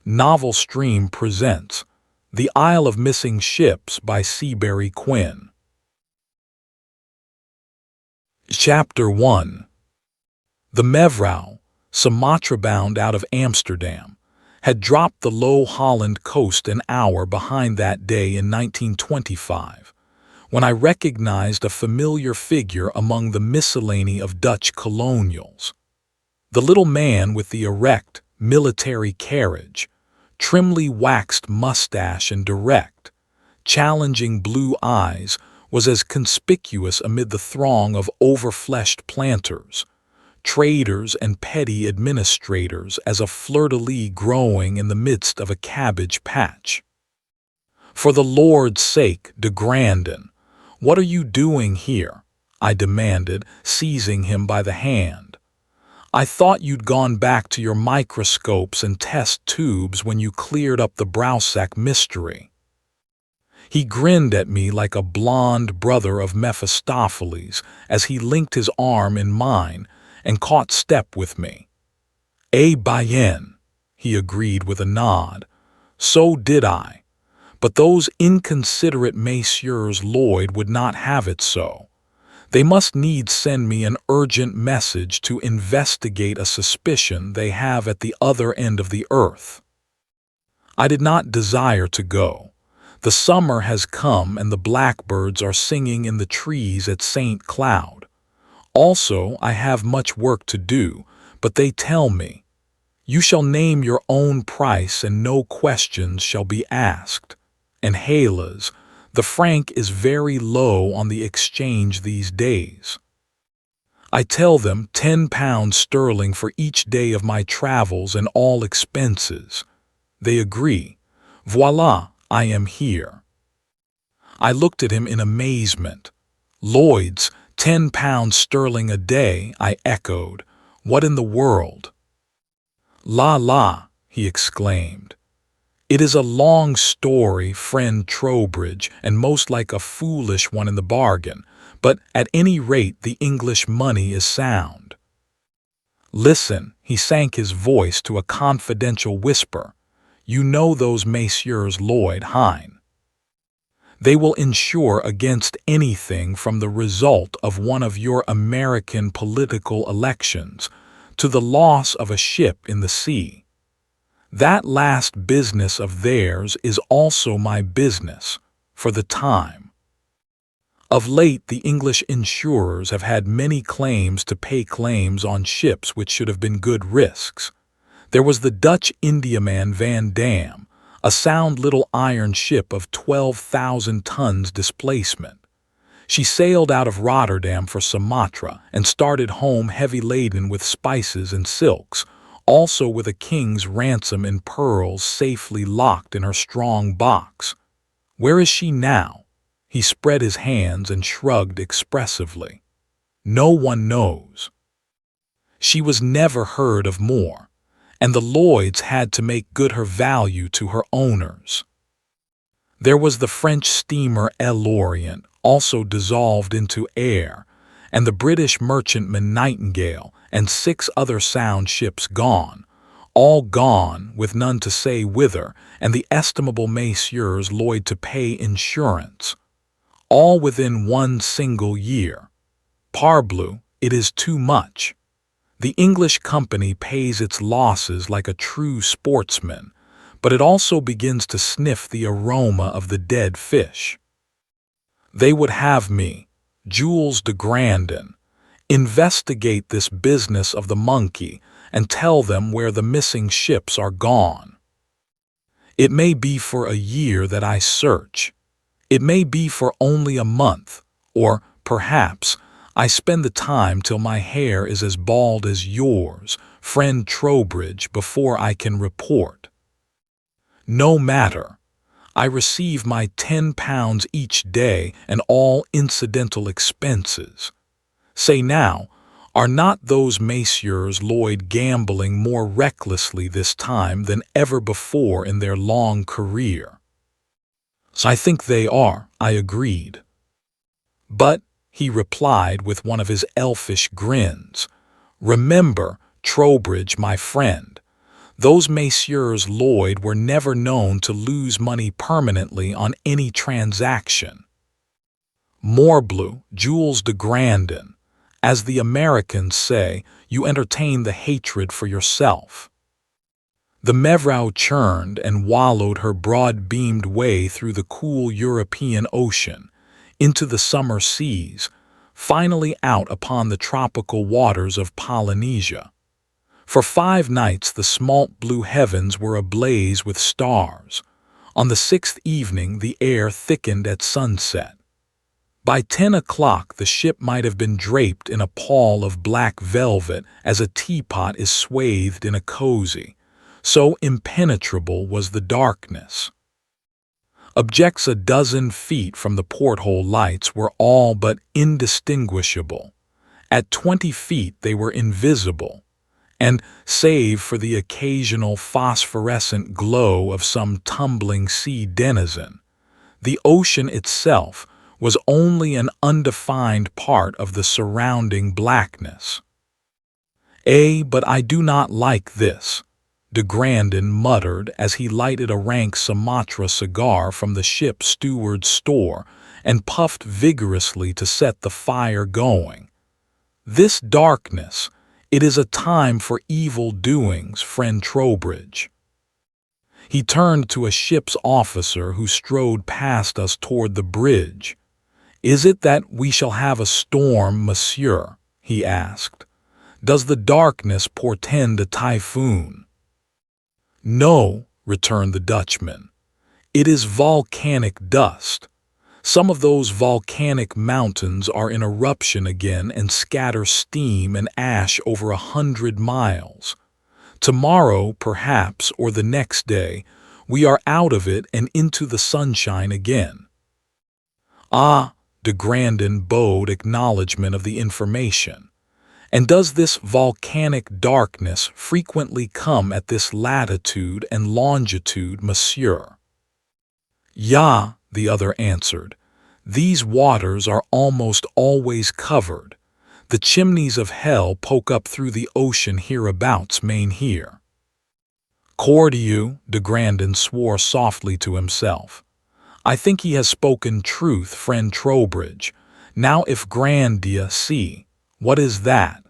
Novel Stream presents The Isle of Missing Ships by Seabury Quinn. Chapter 1. The Mevrouw, Sumatra-bound out of Amsterdam, had dropped the low Holland coast an hour behind that day in 1925, when I recognized a familiar figure among the miscellany of Dutch colonials. The little man with the erect, military carriage, trimly waxed mustache and direct, challenging blue eyes was as conspicuous amid the throng of overfleshed planters, traders and petty administrators as a fleur-de-lis growing in the midst of a cabbage patch. "For the Lord's sake, de Grandin, what are you doing here?" I demanded, seizing him by the hand. "I thought you'd gone back to your microscopes and test tubes when you cleared up the Browsack mystery." He grinned at me like a blond brother of Mephistopheles as he linked his arm in mine and caught step with me. Bien," he agreed with a nod. "So did I. But those inconsiderate Messieurs Lloyd would not have it so. They must needs send me an urgent message to investigate a suspicion they have at the other end of the earth." I did not desire to go. The summer has come and the blackbirds are singing in the trees at St. Cloud. Also, I have much work to do, but they tell me, "You shall name your own price and no questions shall be asked." And Hélas, the franc is very low on the exchange these days. I tell them £10 sterling for each day of my travels and all expenses. They agree. Voila, I am here. I looked at him in amazement. "Lloyd's, £10 sterling a day," I echoed. "What in the world?" La, he exclaimed. "It is a long story, friend Trowbridge, and most like a foolish one in the bargain, but at any rate the English money is sound. Listen," he sank his voice to a confidential whisper. "You know those Messieurs Lloyd Hine. They will insure against anything from the result of one of your American political elections to the loss of a ship in the sea. That last business of theirs is also my business, for the time. Of late the English insurers have had many claims to pay claims on ships which should have been good risks. There was the Dutch Indiaman Van Dam, a sound little iron ship of 12,000 tons displacement. She sailed out of Rotterdam for Sumatra and started home heavy laden with spices and silks, also with a king's ransom in pearls safely locked in her strong box. Where is she now?" He spread his hands and shrugged expressively. "No one knows. She was never heard of more, and the Lloyds had to make good her value to her owners. There was the French steamer L'Orient, also dissolved into air, and the British merchantman Nightingale, and 6 other sound ships gone, all gone with none to say whither, and the estimable Messieurs Lloyd to pay insurance. All within one single year. Parbleu, it is too much. The English company pays its losses like a true sportsman, but it also begins to sniff the aroma of the dead fish. They would have me, Jules de Grandin, investigate this business of the monkey and tell them where the missing ships are gone. It may be for a year that I search. It may be for only a month, or, perhaps, I spend the time till my hair is as bald as yours, friend Trowbridge, before I can report. No matter. I receive my £10 each day and all incidental expenses. Say now, are not those Messieurs Lloyd gambling more recklessly this time than ever before in their long career?" "I think they are," I agreed. "But," he replied with one of his elfish grins, "remember, Trowbridge, my friend, Those Messieurs Lloyd were never known to lose money permanently on any transaction. Morbleu, Jules de Grandin. As the Americans say, you entertain the hatred for yourself. The Mevrouw churned and wallowed her broad-beamed way through the cool European ocean, into the summer seas, finally out upon the tropical waters of Polynesia. For 5 nights the smalt blue heavens were ablaze with stars. On the 6th evening the air thickened at sunset. By 10 o'clock the ship might have been draped in a pall of black velvet as a teapot is swathed in a cozy. So impenetrable was the darkness. Objects a dozen feet from the porthole lights were all but indistinguishable. At 20 feet they were invisible, and, save for the occasional phosphorescent glow of some tumbling sea denizen, the ocean itself was only an undefined part of the surrounding blackness. But I do not like this," de Grandin muttered as he lighted a rank Sumatra cigar from the ship's steward's store and puffed vigorously to set the fire going. "This darkness, it is a time for evil doings, friend Trowbridge." He turned to a ship's officer who strode past us toward the bridge. "Is it that we shall have a storm, monsieur?" he asked. "Does the darkness portend a typhoon?" "No," returned the Dutchman. "It is volcanic dust. Some of those volcanic mountains are in eruption again and scatter steam and ash over 100 miles. Tomorrow, perhaps, or the next day, we are out of it and into the sunshine again." "Ah," de Grandin bowed acknowledgment of the information. "And does this volcanic darkness frequently come at this latitude and longitude, monsieur?" "Ja," the other answered. "These waters are almost always covered. The chimneys of hell poke up through the ocean hereabouts, mainhere." "Cordieu," de Grandin swore softly to himself. "I think he has spoken truth, friend Trowbridge. Now if Grandia see, what is that?"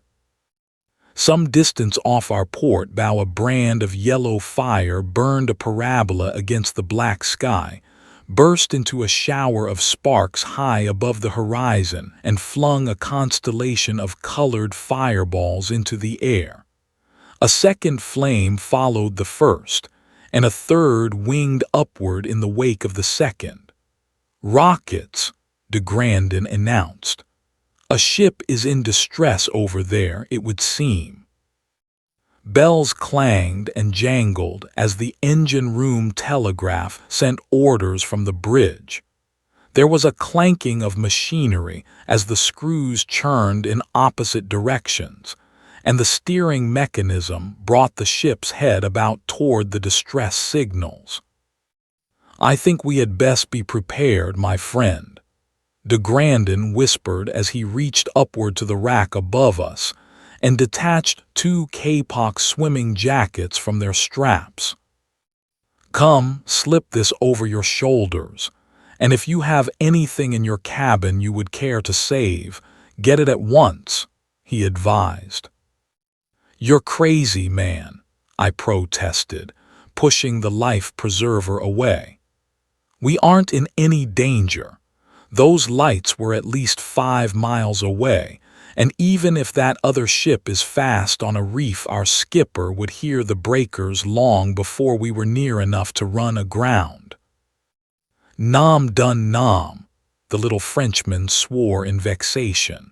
Some distance off our port bow a brand of yellow fire burned a parabola against the black sky, burst into a shower of sparks high above the horizon, and flung a constellation of colored fireballs into the air. A second flame followed the first, and a third winged upward in the wake of the second. "Rockets," de Grandin announced. "A ship is in distress over there, it would seem." Bells clanged and jangled as the engine room telegraph sent orders from the bridge. There was a clanking of machinery as the screws churned in opposite directions, and the steering mechanism brought the ship's head about toward the distress signals. "I think we had best be prepared, my friend," de Grandin whispered as he reached upward to the rack above us and detached 2 kapok swimming jackets from their straps. "Come, slip this over your shoulders, and if you have anything in your cabin you would care to save, get it at once," he advised. "You're crazy, man," I protested, pushing the life preserver away. "We aren't in any danger. Those lights were at least 5 miles away, and even if that other ship is fast on a reef, our skipper would hear the breakers long before we were near enough to run aground." "Nom d'un nom," the little Frenchman swore in vexation.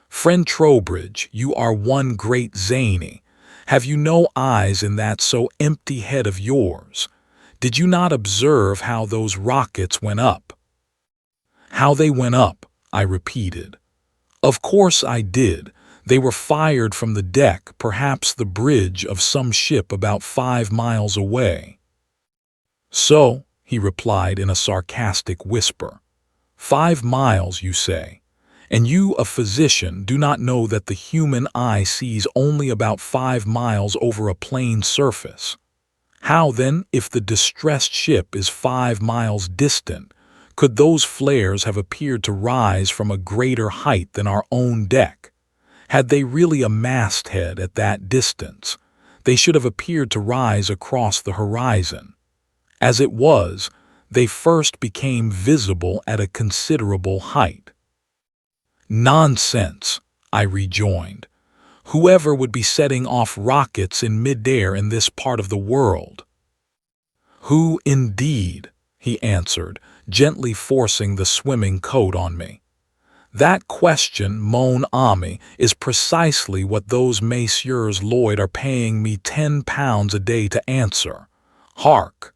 "Friend Trowbridge, you are one great zany. Have you no eyes in that so empty head of yours? Did you not observe how those rockets went up?" "How they went up," I repeated. "Of course I did. They were fired from the deck, perhaps the bridge of some ship about 5 miles away." "So," he replied in a sarcastic whisper. 5 miles, you say? And you, a physician, do not know that the human eye sees only about 5 miles over a plane surface. How, then, if the distressed ship is 5 miles distant, could those flares have appeared to rise from a greater height than our own deck? Had they really a masthead at that distance, they should have appeared to rise across the horizon. As it was, they first became visible at a considerable height. Nonsense, I rejoined. Whoever would be setting off rockets in midair in this part of the world? Who, indeed? He answered, gently forcing the swimming coat on me. That question, mon ami, is precisely what those Messieurs Lloyd are paying me £10 a day to answer. Hark!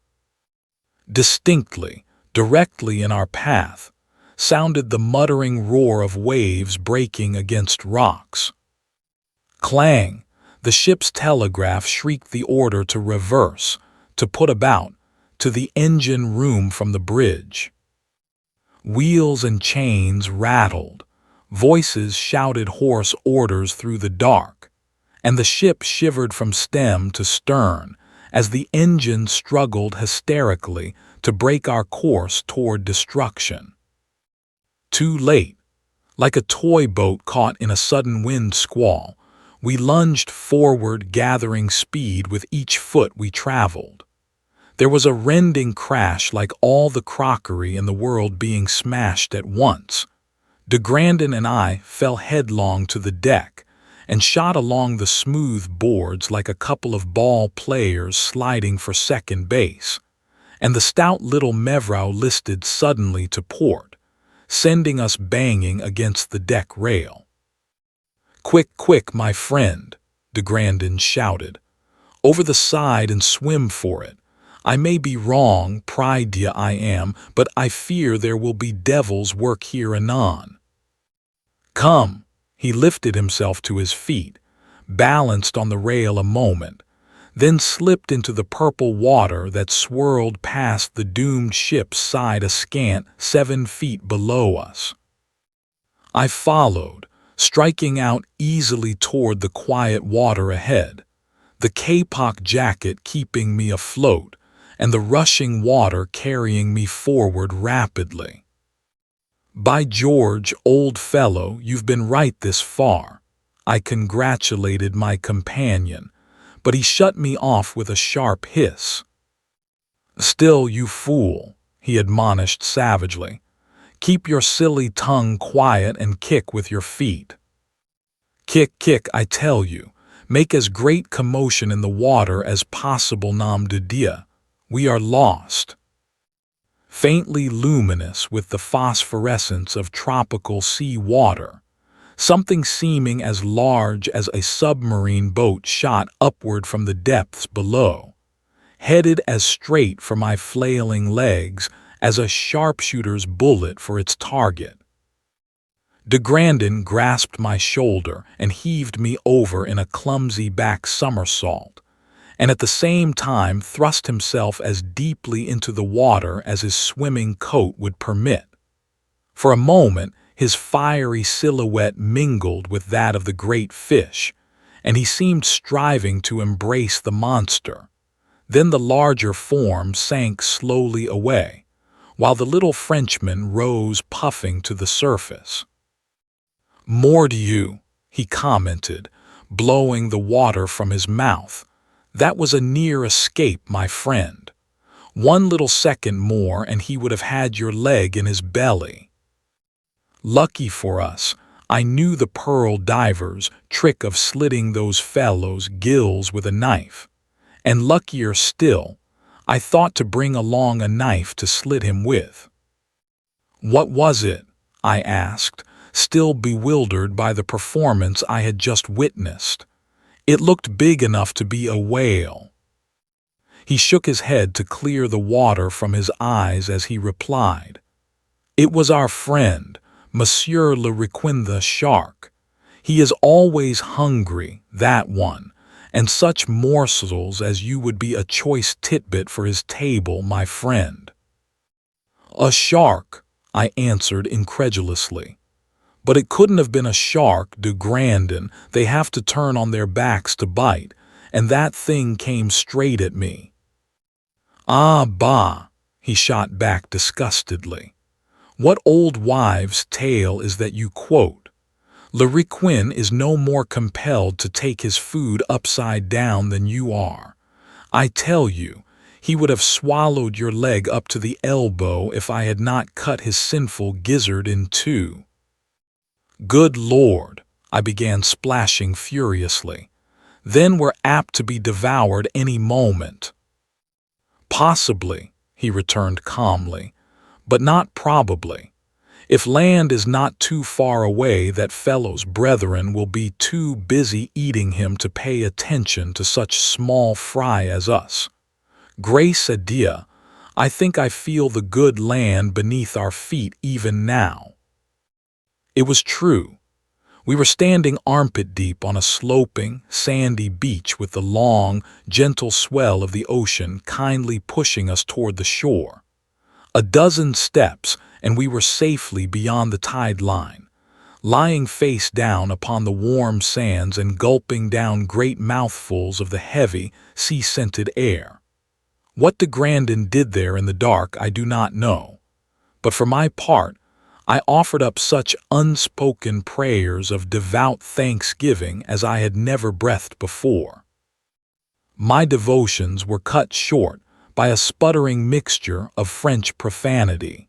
Distinctly, directly in our path, sounded the muttering roar of waves breaking against rocks. Clang! The ship's telegraph shrieked the order to reverse, to put about, to the engine room from the bridge. Wheels and chains rattled, voices shouted hoarse orders through the dark, and the ship shivered from stem to stern as the engine struggled hysterically to break our course toward destruction. Too late. Like a toy boat caught in a sudden wind squall, we lunged forward, gathering speed with each foot we traveled. There was a rending crash like all the crockery in the world being smashed at once. De Grandin and I fell headlong to the deck and shot along the smooth boards like a couple of ball players sliding for second base, and the stout little Mevrouw listed suddenly to port, sending us banging against the deck rail. "Quick, quick, my friend," de Grandin shouted. "Over the side and swim for it. I may be wrong, prie-dieu I am, but I fear there will be devil's work here anon. Come." He lifted himself to his feet, balanced on the rail a moment, then slipped into the purple water that swirled past the doomed ship's side a scant 7 feet below us. I followed, striking out easily toward the quiet water ahead, the kapok jacket keeping me afloat, and the rushing water carrying me forward rapidly. "By George, old fellow, you've been right this far," I congratulated my companion, but he shut me off with a sharp hiss. "Still, you fool," he admonished savagely. "Keep your silly tongue quiet and kick with your feet. Kick, kick, I tell you. Make as great commotion in the water as possible, nom de Dieu. We are lost." Faintly luminous with the phosphorescence of tropical sea water, something seeming as large as a submarine boat shot upward from the depths below, headed as straight for my flailing legs as a sharpshooter's bullet for its target. De Grandin grasped my shoulder and heaved me over in a clumsy back somersault, and at the same time thrust himself as deeply into the water as his swimming coat would permit. For a moment, his fiery silhouette mingled with that of the great fish, and he seemed striving to embrace the monster. Then the larger form sank slowly away, while the little Frenchman rose puffing to the surface. "Mordieu," he commented, blowing the water from his mouth. "That was a near escape, my friend. 1 little second more and he would have had your leg in his belly." Lucky for us, I knew the pearl diver's trick of slitting those fellows' gills with a knife, and luckier still, I thought to bring along a knife to slit him with. "What was it?" I asked, still bewildered by the performance I had just witnessed. "It looked big enough to be a whale." He shook his head to clear the water from his eyes as he replied, "It was our friend, Monsieur le Requin the shark. He is always hungry, that one, and such morsels as you would be a choice titbit for his table, my friend." "A shark," I answered incredulously. But it couldn't have been a shark, de Grandin. They have to turn on their backs to bite, and that thing came straight at me. Ah, bah, he shot back disgustedly. What old wives' tale is that you quote? Seabury Quinn is no more compelled to take his food upside down than you are. I tell you, he would have swallowed your leg up to the elbow if I had not cut his sinful gizzard in two. Good Lord, I began splashing furiously. Then we're apt to be devoured any moment. Possibly, he returned calmly, but not probably. If land is not too far away, that fellow's brethren will be too busy eating him to pay attention to such small fry as us. Grace a Dieu, I think I feel the good land beneath our feet even now. It was true. We were standing armpit deep on a sloping, sandy beach with the long, gentle swell of the ocean kindly pushing us toward the shore. A dozen steps, and we were safely beyond the tide line, lying face down upon the warm sands and gulping down great mouthfuls of the heavy, sea-scented air. What de Grandin did there in the dark I do not know, but for my part, I offered up such unspoken prayers of devout thanksgiving as I had never breathed before. My devotions were cut short by a sputtering mixture of French profanity.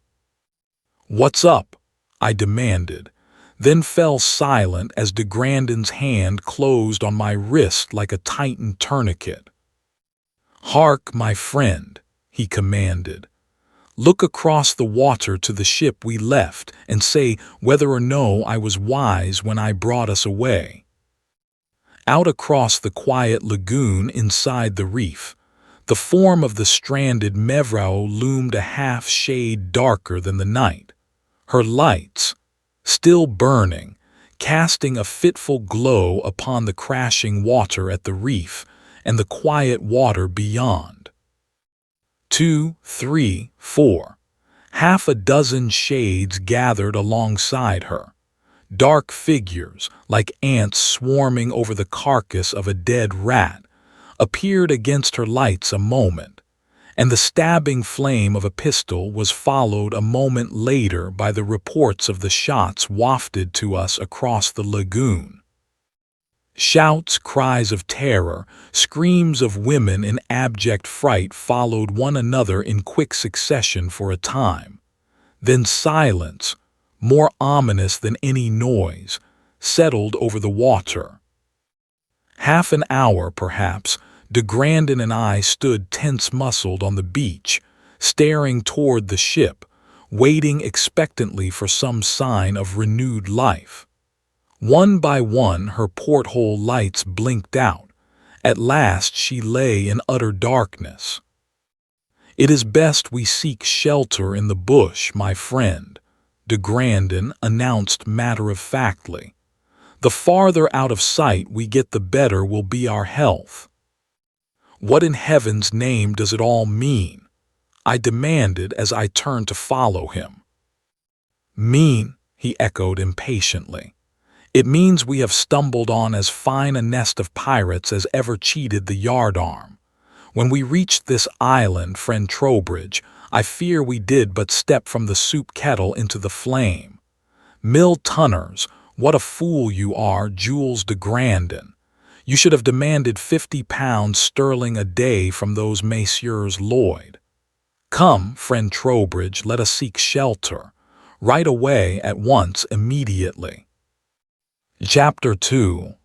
"What's up?" I demanded, then fell silent as de Grandin's hand closed on my wrist like a tightened tourniquet. "Hark, my friend," he commanded. "Look across the water to the ship we left and say whether or no I was wise when I brought us away." Out across the quiet lagoon inside the reef, the form of the stranded Mevrouw loomed a half-shade darker than the night, her lights, still burning, casting a fitful glow upon the crashing water at the reef and the quiet water beyond. 2, 3, 4. Half a dozen shades gathered alongside her, dark figures like ants swarming over the carcass of a dead rat, appeared against her lights a moment, and the stabbing flame of a pistol was followed a moment later by the reports of the shots wafted to us across the lagoon. Shouts, cries of terror, screams of women in abject fright followed one another in quick succession for a time. Then silence, more ominous than any noise, settled over the water. Half an hour, perhaps, de Grandin and I stood tense-muscled on the beach, staring toward the ship, waiting expectantly for some sign of renewed life. One by one her porthole lights blinked out. At last she lay in utter darkness. "It is best we seek shelter in the bush, my friend," de Grandin announced matter-of-factly. "The farther out of sight we get, the better will be our health." "What in heaven's name does it all mean?" I demanded as I turned to follow him. "Mean?" he echoed impatiently. "It means we have stumbled on as fine a nest of pirates as ever cheated the yardarm. When we reached this island, friend Trowbridge, I fear we did but step from the soup kettle into the flame. Mill-tonners, what a fool you are, Jules de Grandin. You should have demanded £50 sterling a day from those Messieurs Lloyd. Come, friend Trowbridge, let us seek shelter. Right away, at once, immediately." Chapter 2.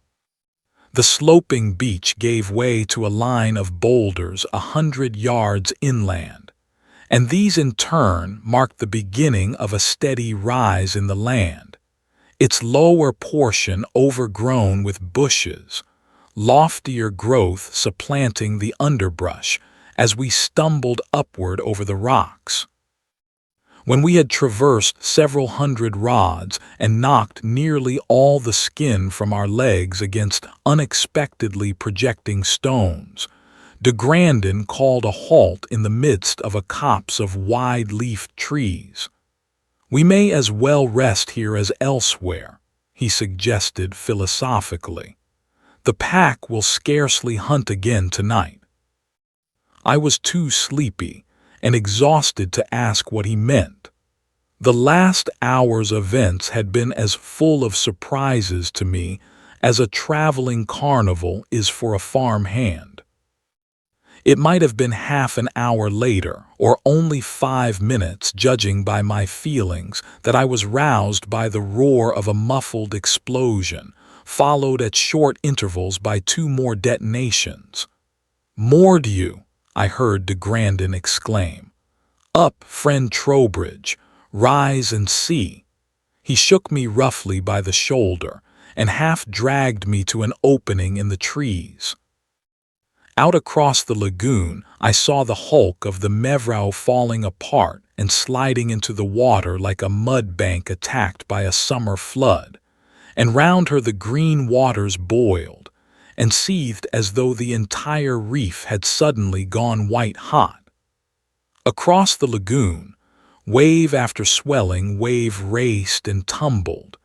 The sloping beach gave way to a line of boulders 100 yards inland, and these in turn marked the beginning of a steady rise in the land, its lower portion overgrown with bushes, loftier growth supplanting the underbrush as we stumbled upward over the rocks. When we had traversed several hundred rods and knocked nearly all the skin from our legs against unexpectedly projecting stones, de Grandin called a halt in the midst of a copse of wide-leafed trees. "We may as well rest here as elsewhere," he suggested philosophically. "The pack will scarcely hunt again tonight." I was too sleepy and exhausted to ask what he meant. The last hour's events had been as full of surprises to me as a traveling carnival is for a farm hand. It might have been half an hour later, or only 5 minutes, judging by my feelings, that I was roused by the roar of a muffled explosion, followed at short intervals by 2 more detonations. "Mordieu!" I heard de Grandin exclaim. "Up, friend Trowbridge! Rise and see!" He shook me roughly by the shoulder and half dragged me to an opening in the trees. Out across the lagoon, I saw the hulk of the Mevrou falling apart and sliding into the water like a mud bank attacked by a summer flood, and round her the green waters boiled and seethed as though the entire reef had suddenly gone white-hot. Across the lagoon, wave after swelling wave raced and tumbled,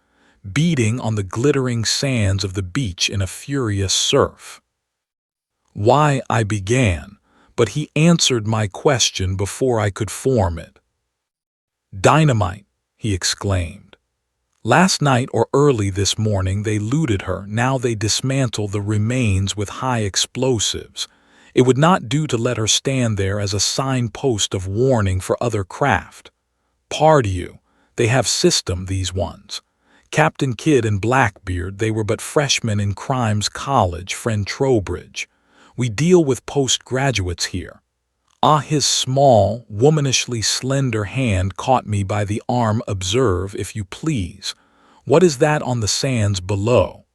beating on the glittering sands of the beach in a furious surf. "Why," I began, but he answered my question before I could form it. "Dynamite," he exclaimed. "Last night or early this morning they looted her, now they dismantle the remains with high explosives. It would not do to let her stand there as a signpost of warning for other craft. Pardieu, they have system, these ones. Captain Kidd and Blackbeard, they were but freshmen in crime's college, friend Trowbridge. We deal with postgraduates here." Ah, his small, womanishly slender hand caught me by the arm. "Observe, if you please. What is that on the sands below?"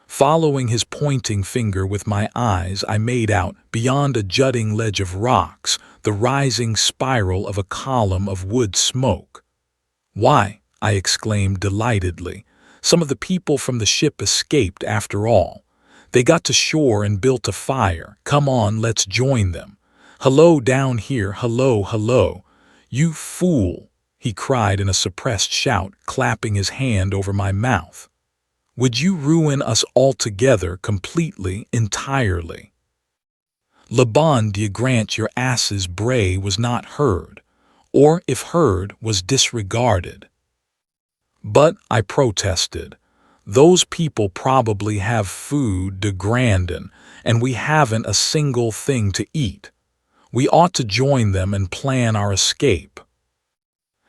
Following his pointing finger with my eyes, I made out, beyond a jutting ledge of rocks, the rising spiral of a column of wood smoke. "Why," I exclaimed delightedly, "some of the people from the ship escaped after all. They got to shore and built a fire. Come on, let's join them. Hello down here, hello, hello. You fool," he cried in a suppressed shout, clapping his hand over my mouth. "Would you ruin us altogether, completely, entirely? Le bon Dieu grant your ass's bray was not heard, or, if heard, was disregarded." "But," I protested, "those people probably have food, de Grandin, and we haven't a single thing to eat. We ought to join them and plan our escape."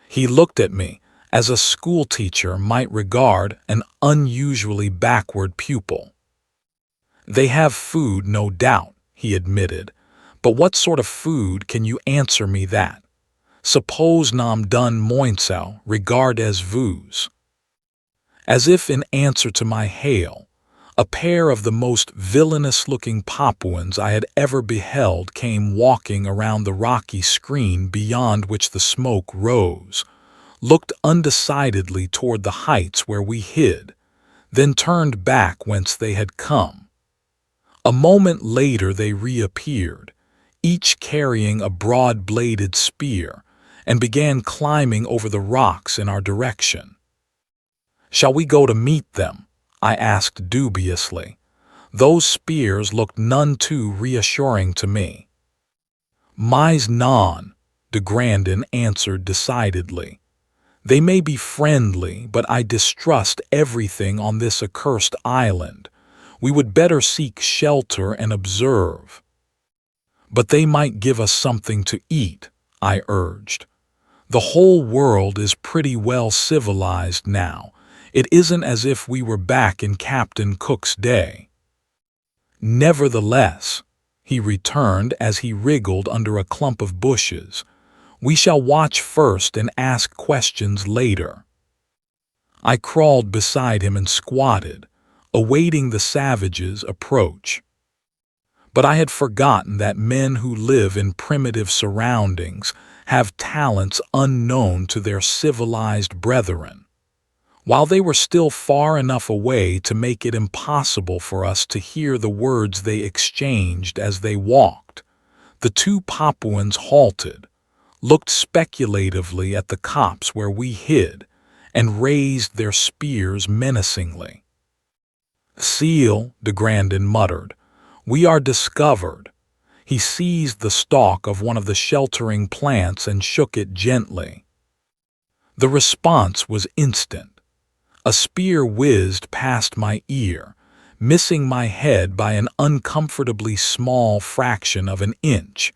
He looked at me as a schoolteacher might regard an unusually backward pupil. "They have food, no doubt," he admitted, "but what sort of food? Can you answer me that? Suppose nam dun moinsau, regardez-vous." As if in answer to my hail, a pair of the most villainous-looking Papuans I had ever beheld came walking around the rocky screen beyond which the smoke rose, looked undecidedly toward the heights where we hid, then turned back whence they had come. A moment later they reappeared, each carrying a broad-bladed spear, and began climbing over the rocks in our direction. "Shall we go to meet them?" I asked dubiously. Those spears looked none too reassuring to me. "Mais non," de Grandin answered decidedly. "They may be friendly, but I distrust everything on this accursed island. We would better seek shelter and observe." "But they might give us something to eat," I urged. "The whole world is pretty well civilized now. It isn't as if we were back in Captain Cook's day." "Nevertheless," he returned as he wriggled under a clump of bushes, "we shall watch first and ask questions later." I crawled beside him and squatted, awaiting the savages' approach. But I had forgotten that men who live in primitive surroundings have talents unknown to their civilized brethren. While they were still far enough away to make it impossible for us to hear the words they exchanged as they walked, the 2 Papuans halted, looked speculatively at the copse where we hid, and raised their spears menacingly. "Seal," de Grandin muttered. "We are discovered." He seized the stalk of one of the sheltering plants and shook it gently. The response was instant. A spear whizzed past my ear, missing my head by an uncomfortably small fraction of an inch,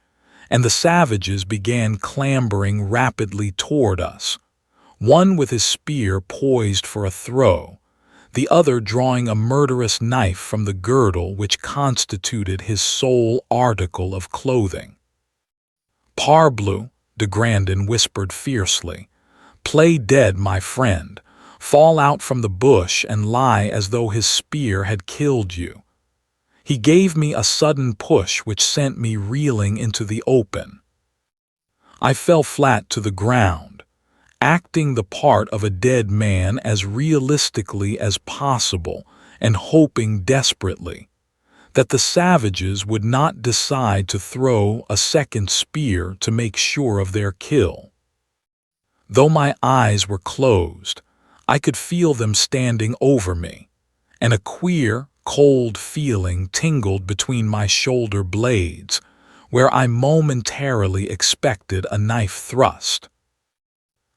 and the savages began clambering rapidly toward us, one with his spear poised for a throw, the other drawing a murderous knife from the girdle which constituted his sole article of clothing. "Parbleu," de Grandin whispered fiercely. "Play dead, my friend. Fall out from the bush and lie as though his spear had killed you." He gave me a sudden push which sent me reeling into the open. I fell flat to the ground, acting the part of a dead man as realistically as possible and hoping desperately that the savages would not decide to throw a second spear to make sure of their kill. Though my eyes were closed, I could feel them standing over me, and a queer, cold feeling tingled between my shoulder blades, where I momentarily expected a knife thrust.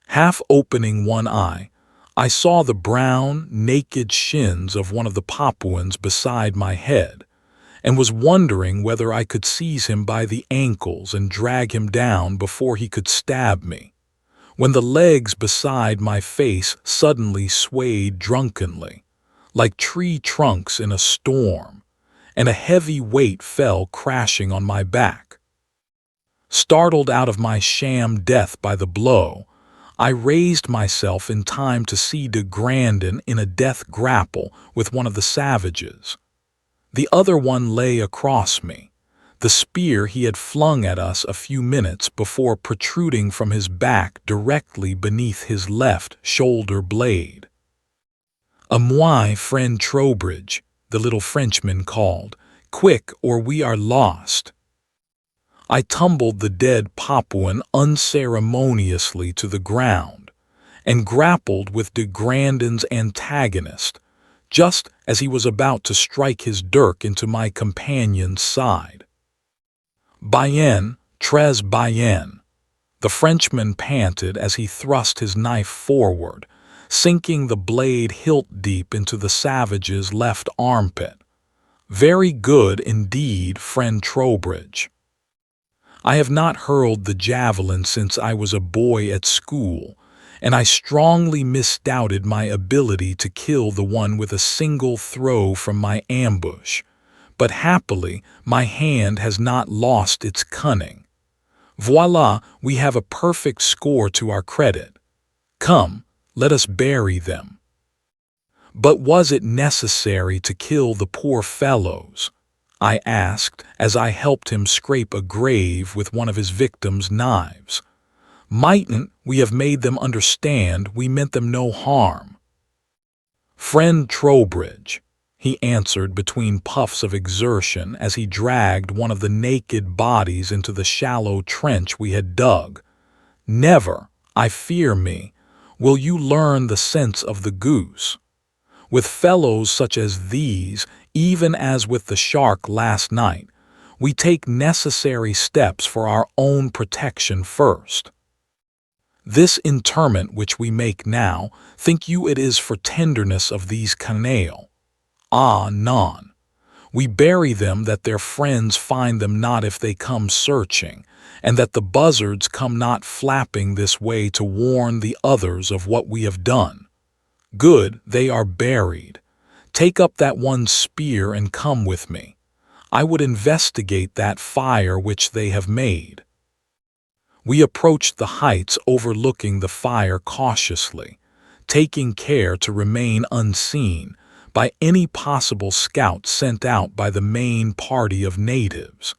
Half opening one eye, I saw the brown, naked shins of one of the Papuans beside my head, and was wondering whether I could seize him by the ankles and drag him down before he could stab me, when the legs beside my face suddenly swayed drunkenly, like tree trunks in a storm, and a heavy weight fell crashing on my back. Startled out of my sham death by the blow, I raised myself in time to see de Grandin in a death grapple with one of the savages. The other one lay across me, the spear he had flung at us a few minutes before protruding from his back directly beneath his left shoulder blade. "A moi, friend Trowbridge," the little Frenchman called. "Quick, or we are lost." I tumbled the dead Papuan unceremoniously to the ground and grappled with de Grandin's antagonist, just as he was about to strike his dirk into my companion's side. "Bien, très bien," the Frenchman panted as he thrust his knife forward, sinking the blade hilt deep into the savage's left armpit. "Very good indeed, friend Trowbridge." I have not hurled the javelin since I was a boy at school, and I strongly misdoubted my ability to kill the one with a single throw from my ambush, but happily my hand has not lost its cunning. Voila, we have a perfect score to our credit. Come, let us bury them. "But was it necessary to kill the poor fellows?" I asked as I helped him scrape a grave with one of his victim's knives. "Mightn't we have made them understand we meant them no harm?" "Friend Trowbridge," he answered between puffs of exertion as he dragged one of the naked bodies into the shallow trench we had dug, "never, I fear me, will you learn the sense of the goose. With fellows such as these, even as with the shark last night, we take necessary steps for our own protection first. This interment which we make now, think you it is for tenderness of these canaille? Ah, non. We bury them that their friends find them not if they come searching, and that the buzzards come not flapping this way to warn the others of what we have done. Good, they are buried. Take up that one spear and come with me. I would investigate that fire which they have made." We approached the heights overlooking the fire cautiously, taking care to remain unseen by any possible scout sent out by the main party of natives.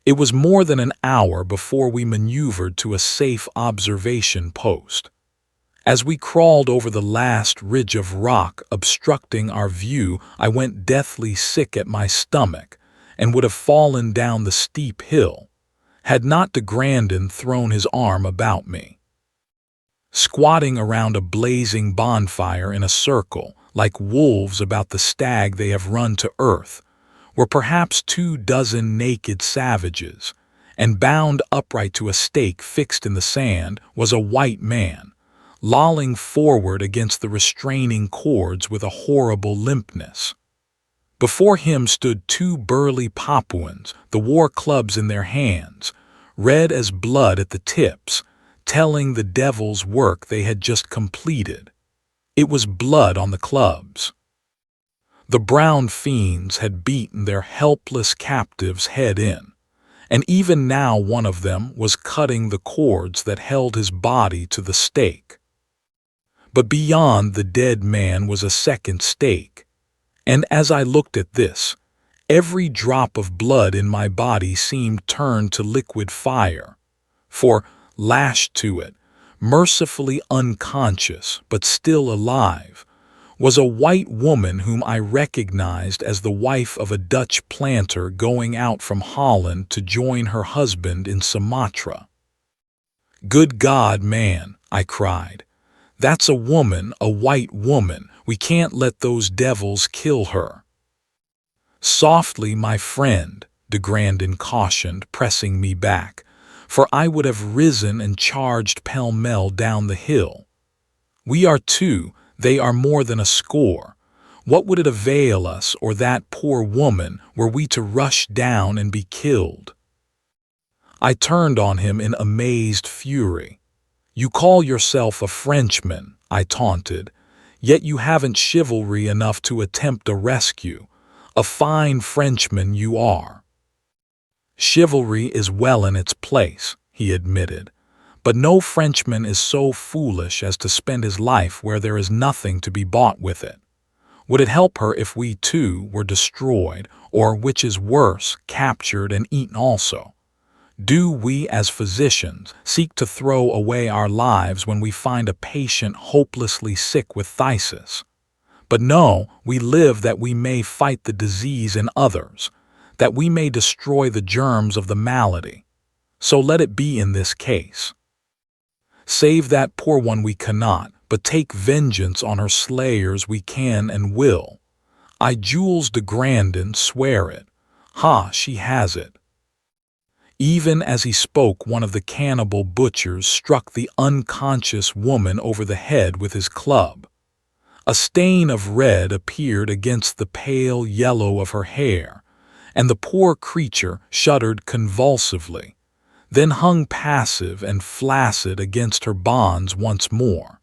It was more than an hour before we maneuvered to a safe observation post. As we crawled over the last ridge of rock obstructing our view, I went deathly sick at my stomach and would have fallen down the steep hill, had not de Grandin thrown his arm about me. Squatting around a blazing bonfire in a circle, like wolves about the stag they have run to earth, were perhaps 24 naked savages, and bound upright to a stake fixed in the sand was a white man, lolling forward against the restraining cords with a horrible limpness. Before him stood 2 burly Papuans, the war clubs in their hands, red as blood at the tips, telling the devil's work they had just completed. It was blood on the clubs. The brown fiends had beaten their helpless captive's head in, and even now one of them was cutting the cords that held his body to the stake. But beyond the dead man was a second stake, and as I looked at this, every drop of blood in my body seemed turned to liquid fire, for, lashed to it, mercifully unconscious but still alive, was a white woman whom I recognized as the wife of a Dutch planter going out from Holland to join her husband in Sumatra. "Good God, man," I cried. "That's a woman, a white woman. We can't let those devils kill her." "Softly, my friend," de Grandin cautioned, pressing me back, for I would have risen and charged pell-mell down the hill. "We are 2, they are more than a score. What would it avail us or that poor woman were we to rush down and be killed?" I turned on him in amazed fury. "You call yourself a Frenchman," I taunted, "yet you haven't chivalry enough to attempt a rescue. A fine Frenchman you are." "Chivalry is well in its place," he admitted, "but no Frenchman is so foolish as to spend his life where there is nothing to be bought with it. Would it help her if we too were destroyed, or, which is worse, captured and eaten also? Do we, as physicians, seek to throw away our lives when we find a patient hopelessly sick with phthisis? But no, we live that we may fight the disease in others, that we may destroy the germs of the malady. So let it be in this case. Save that poor one we cannot, but take vengeance on her slayers we can and will. I, Jules de Grandin, swear it. Ha, she has it." Even as he spoke, one of the cannibal butchers struck the unconscious woman over the head with his club. A stain of red appeared against the pale yellow of her hair, and the poor creature shuddered convulsively, then hung passive and flaccid against her bonds once more.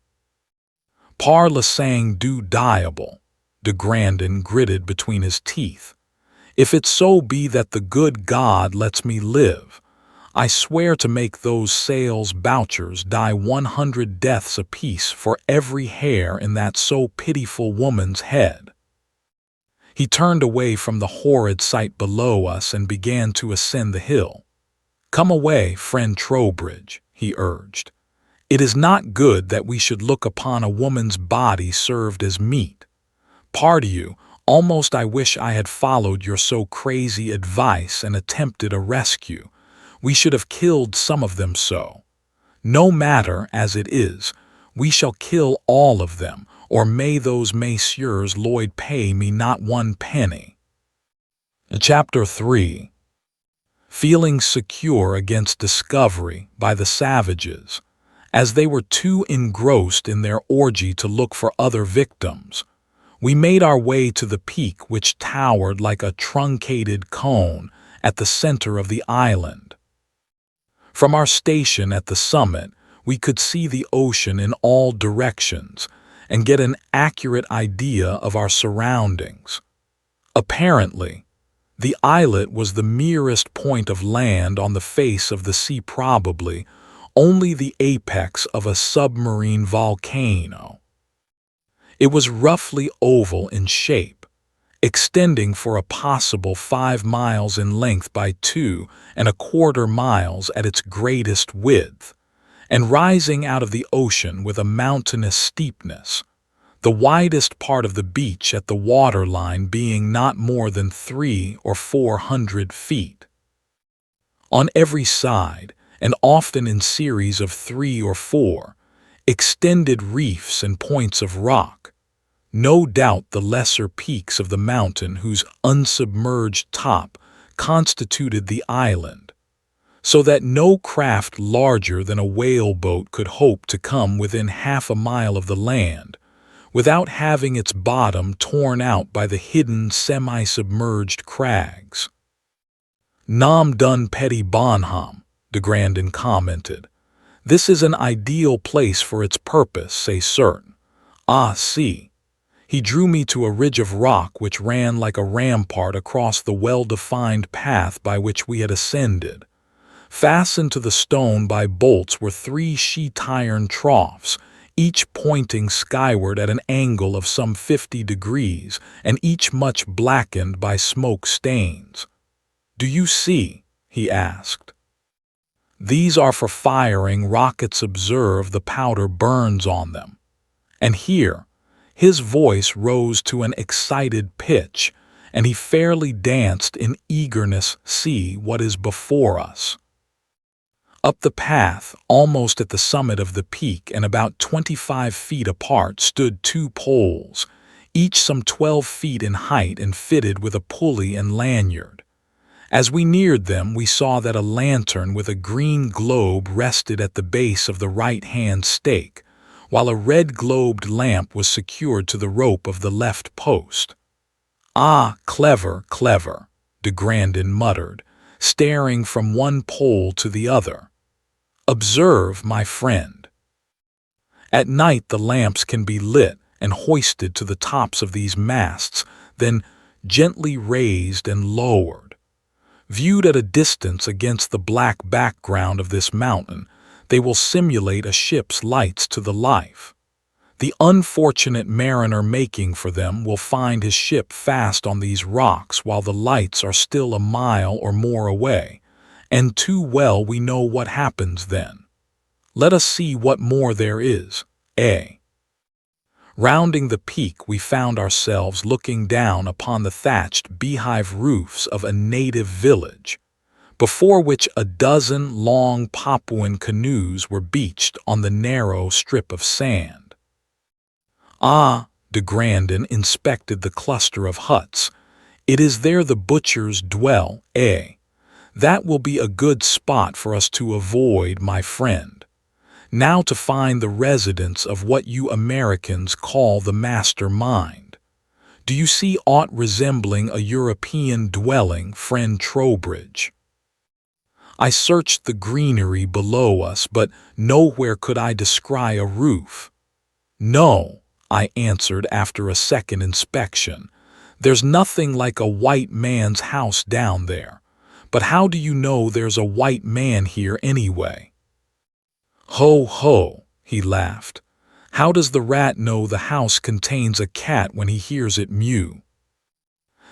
"Par le sang du diable," de Grandin gritted between his teeth. "If it so be that the good God lets me live, I swear to make those sales bouchers die 100 deaths apiece for every hair in that so pitiful woman's head." He turned away from the horrid sight below us and began to ascend the hill. "Come away, friend Trowbridge," he urged. "It is not good that we should look upon a woman's body served as meat. Pardieu, almost I wish I had followed your so crazy advice and attempted a rescue. We should have killed some of them so. No matter, as it is, we shall kill all of them, or may those Messieurs Lloyd pay me not 1 penny. Chapter 3. Feeling secure against discovery by the savages, as they were too engrossed in their orgy to look for other victims, we made our way to the peak which towered like a truncated cone at the center of the island. From our station at the summit, we could see the ocean in all directions and get an accurate idea of our surroundings. Apparently, the islet was the merest point of land on the face of the sea, probably only the apex of a submarine volcano. It was roughly oval in shape, extending for a possible 5 miles in length by 2¼ miles at its greatest width, and rising out of the ocean with a mountainous steepness, the widest part of the beach at the waterline being not more than 300 or 400 feet. On every side, and often in series of 3 or 4, extended reefs and points of rock, no doubt the lesser peaks of the mountain whose unsubmerged top constituted the island, so that no craft larger than a whaleboat could hope to come within half a mile of the land without having its bottom torn out by the hidden semi-submerged crags. "Nam dun petty bonham," de Grandin commented. "This is an ideal place for its purpose, c'est certain. Ah, see." He drew me to a ridge of rock which ran like a rampart across the well-defined path by which we had ascended. Fastened to the stone by bolts were 3 sheet-iron troughs, each pointing skyward at an angle of some 50 degrees, and each much blackened by smoke stains. "Do you see?" he asked. "These are for firing rockets. Observe, the powder burns on them." And here, his voice rose to an excited pitch, and he fairly danced in eagerness. "See what is before us." Up the path, almost at the summit of the peak and about 25 feet apart, stood 2 poles, each some 12 feet in height and fitted with a pulley and lanyard. As we neared them, we saw that a lantern with a green globe rested at the base of the right-hand stake, while a red-globed lamp was secured to the rope of the left post. "Ah, clever, clever," de Grandin muttered, staring from one pole to the other. "Observe, my friend. At night the lamps can be lit and hoisted to the tops of these masts, then gently raised and lowered. Viewed at a distance against the black background of this mountain, they will simulate a ship's lights to the life. The unfortunate mariner making for them will find his ship fast on these rocks while the lights are still a mile or more away, and too well we know what happens then. Let us see what more there is, eh?" Rounding the peak, we found ourselves looking down upon the thatched beehive roofs of a native village, before which a dozen long Papuan canoes were beached on the narrow strip of sand. "Ah," de Grandin inspected the cluster of huts, "it is there the butchers dwell, eh? That will be a good spot for us to avoid, my friend. Now to find the residence of what you Americans call the mastermind. Do you see aught resembling a European dwelling, friend Trowbridge?" I searched the greenery below us, but nowhere could I descry a roof. "No," I answered after a second inspection, "there's nothing like a white man's house down there. But how do you know there's a white man here anyway?" "Ho, ho," he laughed. "How does the rat know the house contains a cat when he hears it mew?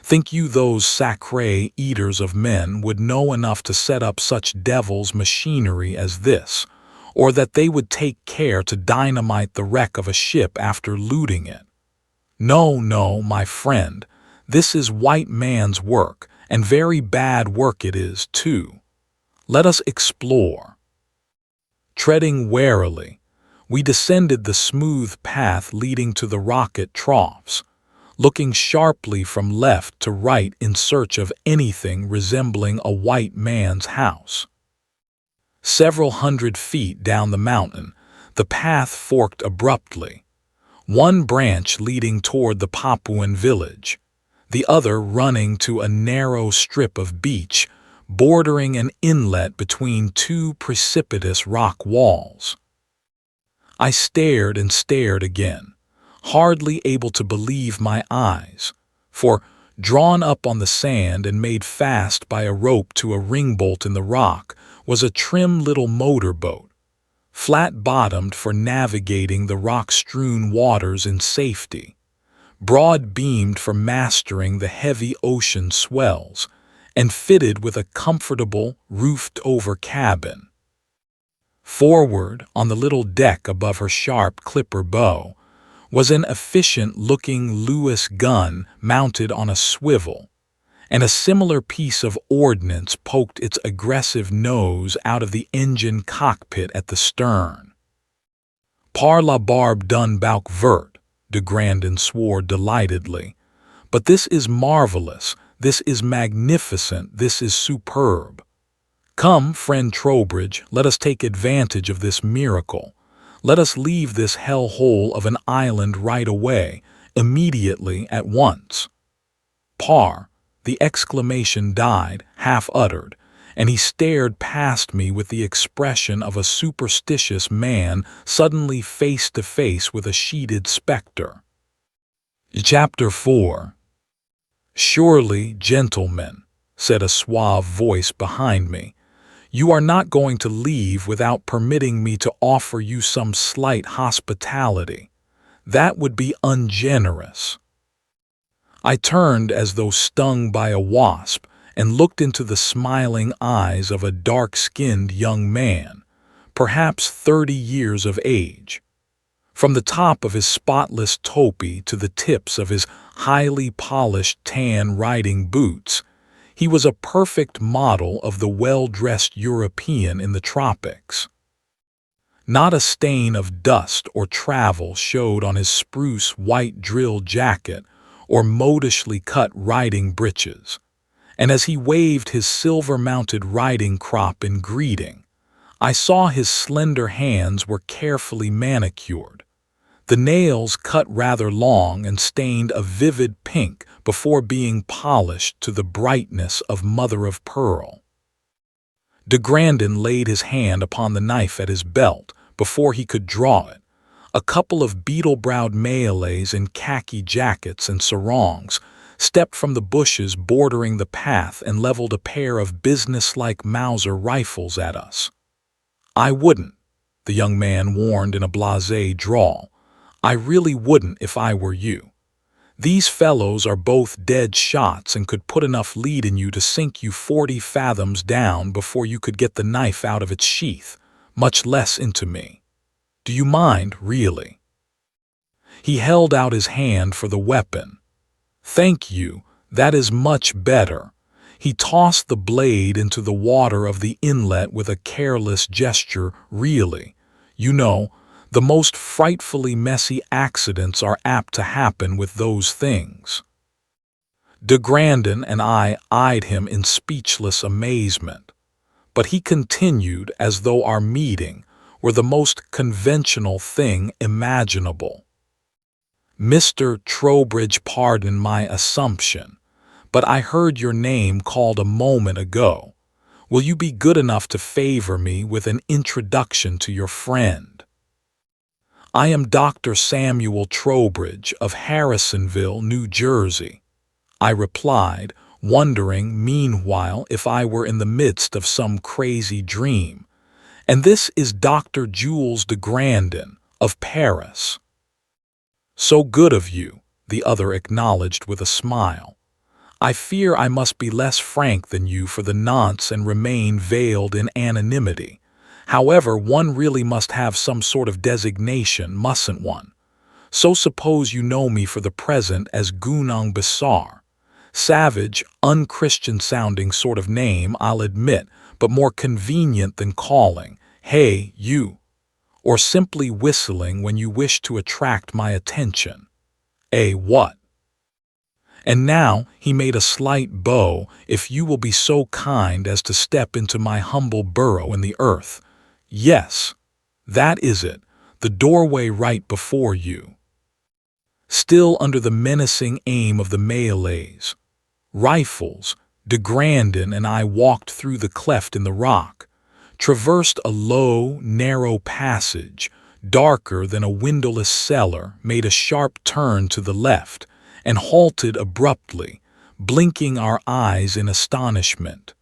Think you those sacré eaters of men would know enough to set up such devil's machinery as this, or that they would take care to dynamite the wreck of a ship after looting it? No, no, my friend, this is white man's work, and very bad work it is, too. Let us explore." Treading warily, we descended the smooth path leading to the rocket troughs, looking sharply from left to right in search of anything resembling a white man's house. Several hundred feet down the mountain, the path forked abruptly, one branch leading toward the Papuan village, the other running to a narrow strip of beach bordering an inlet between 2 precipitous rock walls. I stared and stared again, hardly able to believe my eyes, for, drawn up on the sand and made fast by a rope to a ringbolt in the rock, was a trim little motorboat, flat-bottomed for navigating the rock-strewn waters in safety, broad-beamed for mastering the heavy ocean swells, and fitted with a comfortable, roofed-over cabin. Forward, on the little deck above her sharp clipper bow, was an efficient-looking Lewis gun mounted on a swivel, and a similar piece of ordnance poked its aggressive nose out of the engine cockpit at the stern. "Par la barbe d'un bouc vert," de Grandin swore delightedly. "But this is marvelous, this is magnificent, this is superb. Come, friend Trowbridge, let us take advantage of this miracle. Let us leave this hell-hole of an island right away, immediately, at once." "Par," the exclamation died, half-uttered, and he stared past me with the expression of a superstitious man suddenly face to face with a sheeted specter. Chapter 4. "Surely, gentlemen," said a suave voice behind me, "you are not going to leave without permitting me to offer you some slight hospitality. That would be ungenerous." I turned as though stung by a wasp and looked into the smiling eyes of a dark-skinned young man, perhaps 30 years of age. From the top of his spotless topi to the tips of his highly polished tan riding boots, he was a perfect model of the well-dressed European in the tropics. Not a stain of dust or travel showed on his spruce white drill jacket or modishly cut riding breeches, and as he waved his silver-mounted riding crop in greeting, I saw his slender hands were carefully manicured, the nails cut rather long and stained a vivid pink before being polished to the brightness of mother-of-pearl. De Grandin laid his hand upon the knife at his belt before he could draw it. A couple of beetle-browed Malays in khaki jackets and sarongs stepped from the bushes bordering the path and leveled a pair of businesslike Mauser rifles at us. "I wouldn't," the young man warned in a blasé drawl. "I really wouldn't if I were you. These fellows are both dead shots and could put enough lead in you to sink you 40 fathoms down before you could get the knife out of its sheath, much less into me. Do you mind, really?" He held out his hand for the weapon. "Thank you, that is much better." He tossed the blade into the water of the inlet with a careless gesture. "Really, you know, the most frightfully messy accidents are apt to happen with those things." De Grandin and I eyed him in speechless amazement, but he continued as though our meeting were the most conventional thing imaginable. "Mr. Trowbridge, pardon my assumption, but I heard your name called a moment ago. Will you be good enough to favor me with an introduction to your friend?" "I am Dr. Samuel Trowbridge of Harrisonville, New Jersey," I replied, wondering meanwhile if I were in the midst of some crazy dream. "And this is Dr. Jules de Grandin of Paris." "So good of you," the other acknowledged with a smile. "I fear I must be less frank than you for the nonce and remain veiled in anonymity. However, one really must have some sort of designation, mustn't one? So suppose you know me for the present as Gunung Besar. Savage, unchristian-sounding sort of name, I'll admit, but more convenient than calling, 'Hey, you,' or simply whistling when you wish to attract my attention. What?" And now he made a slight bow. "If you will be so kind as to step into my humble burrow in the earth. Yes, that is it, the doorway right before you." Still under the menacing aim of the Malays, rifles, de Grandin and I walked through the cleft in the rock, traversed a low, narrow passage, darker than a windowless cellar, made a sharp turn to the left, and halted abruptly, blinking our eyes in astonishment.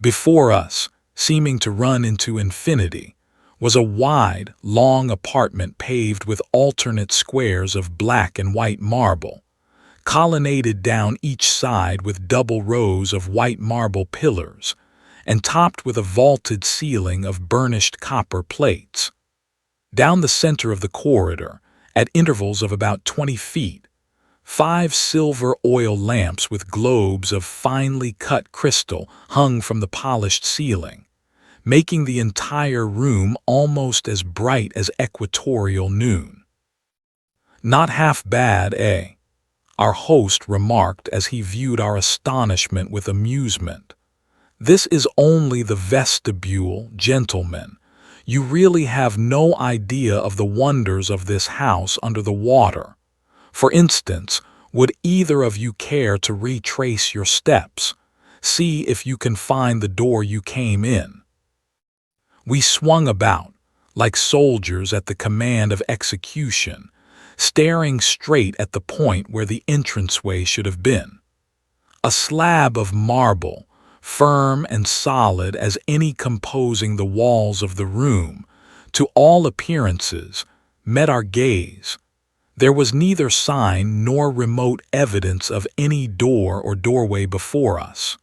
Before us, seeming to run into infinity, was a wide, long apartment paved with alternate squares of black and white marble, colonnaded down each side with double rows of white marble pillars, and topped with a vaulted ceiling of burnished copper plates. Down the center of the corridor, at intervals of about 20 feet, 5 silver oil lamps with globes of finely cut crystal hung from the polished ceiling, making the entire room almost as bright as equatorial noon. "Not half bad, eh?" our host remarked as he viewed our astonishment with amusement. "This is only the vestibule, gentlemen. You really have no idea of the wonders of this house under the water. For instance, would either of you care to retrace your steps? See if you can find the door you came in." We swung about, like soldiers at the command of execution, staring straight at the point where the entranceway should have been. A slab of marble, firm and solid as any composing the walls of the room, to all appearances, met our gaze. There was neither sign nor remote evidence of any door or doorway before us.